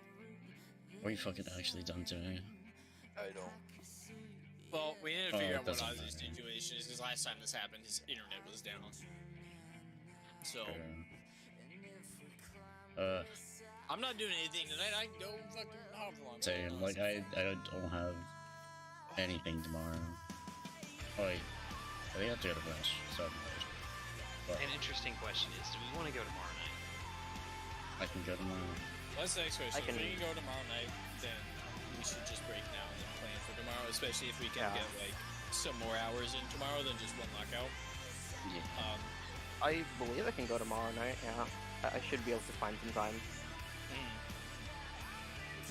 What are you fucking actually done today? I don't. Well, we need to Oh, figure it out what doesn't Ozzy's matter. situation is, because last time this happened, his internet was down. So, I'm not doing anything tonight. I can go fucking hovel on. same. Like I don't have anything tomorrow. Oh wait, I think I have to go to Flash. So An interesting question is, do we want to go tomorrow night? I can go tomorrow. That's the next question. I can- If we can go tomorrow night, then we should just break now and then plan for tomorrow, especially if we can Yeah. get like some more hours in tomorrow than just one knockout. Yeah. I believe I can go tomorrow night. Yeah, I should be able to find some time.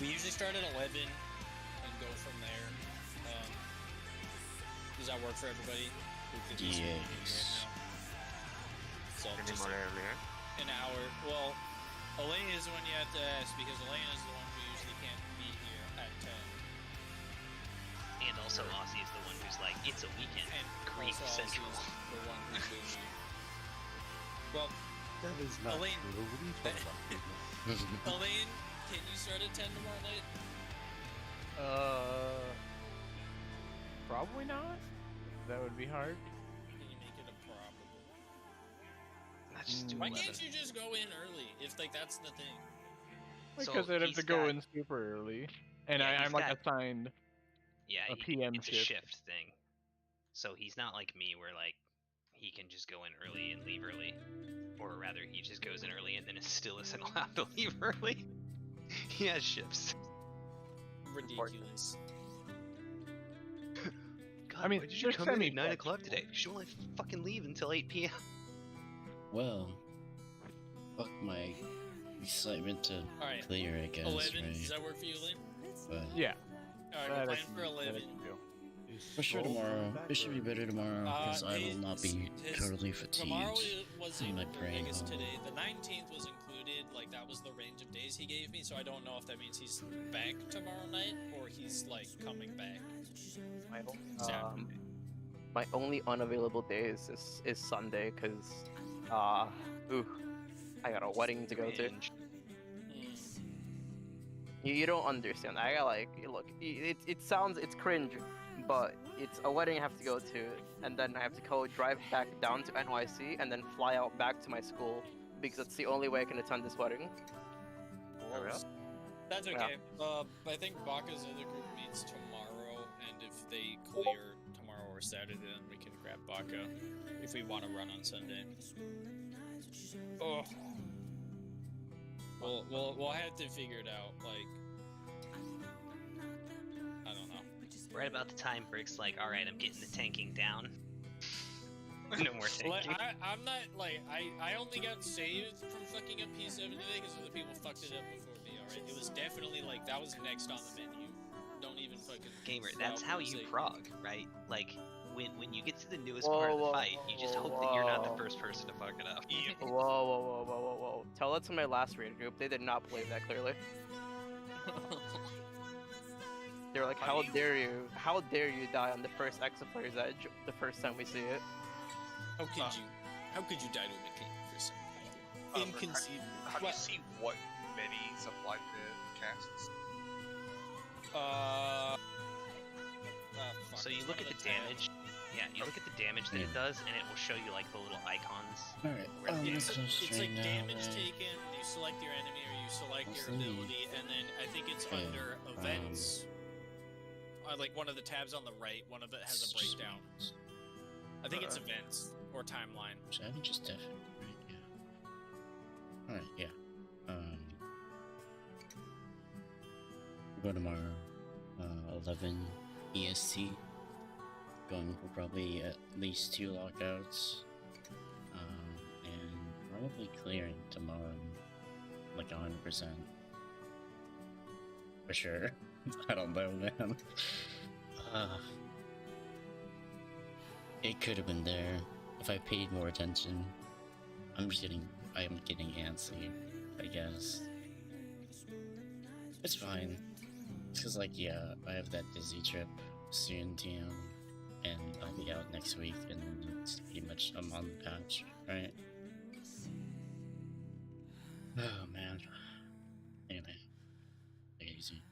We usually start at 11 and go from there. Does that work for everybody? Who could just be here right Yes. now? So Any just more earlier? an hour. Well, Elaine is the one you have to ask, because Elaine is the one who usually can't be here at 10. And also, Aussie is the one who's like, it's a weekend. And Great also Central. Ozzy's the one who's busy. Well, That is not Elaine- true. What are you talking about? Elaine, can you start at 10 tomorrow night? Probably not. That would be hard. Can you make it a probable? Let's just do Why 11. can't you just go in early? If like that's the thing. So Because I'd have he's to go got- in super early, and Yeah, he's I'm like got- assigned Yeah, a PM it's shift. a shift thing. So he's not like me, where like he can just go in early and leave early, or rather, he just goes in early and then is still isn't allowed to leave early. He has shifts. Ridiculous. God, I mean, why did you they're come in at 9 semi-flex. o'clock today? You should only fucking leave until 8 p.m. Well, fuck my excitement to Alright, clear, I guess. 11. Right? Does that work for you, Elaine? But Yeah. Alright, that we're I planning for can- that I 11. can do. for sure tomorrow. It should be better tomorrow because I will not be totally Tomorrow fatigued. wasn't my the brain biggest hole. today. The 19th was included. Like that was the range of days he gave me. So I don't know if that means he's back tomorrow night or he's like coming back. Um, my only unavailable days is Sunday, cause I got a wedding to go to. You don't understand. I got like, look, it's cringe, but it's a wedding I have to go to, and then I have to go drive back down to NYC and then fly out back to my school because it's the only way I can attend this wedding. That's Yeah. okay. I think Baka's other group meets tomorrow, and if they clear tomorrow or Saturday, then we can grab Baka if we want to run on Sunday. Oh. We'll have to figure it out. Like, I don't know. Right about the time Brick's like, all right, I'm getting the tanking down. No more tanking. Like, I'm not like I only got saved from fucking up P7 today because other people fucked it up before me. All right, it was definitely like that was next on the menu. Don't even fucking Gamer, throw that's out how the you save. prog, right? Like, when you get to the newest part of the fight, you just hope that you're not the first person to fuck it up. Whoa. Tell that to my last raid group. They did not believe that clearly. They were like, how dare you? How dare you die on the first Exaflare's Edge the first time we see it? How could you die to a mechanic for something? Inconceivable. How do you see what minis apply to casts? So you look at the damage. Yeah, you look at the damage that it does, and it will show you like the little icons. Alright, where the It's, damage- it's like damage taken, you select your enemy or you select your ability, and then I think it's under events. Like one of the tabs on the right, one of it has a breakdown. I think it's events or timeline. I think just definitely, right? Yeah. Alright, yeah. We'll go tomorrow. 11 EST. Going for probably at least 2 lockouts. And probably clearing tomorrow. Like 100%. For sure. I don't know, man. It could have been there if I paid more attention. I am getting antsy, I guess. It's fine. It's cause like, yeah, I have that Disney trip soon, TM, and I'll be out next week, and then it's pretty much I'm on the patch, right? Oh man. Anyway, take it easy.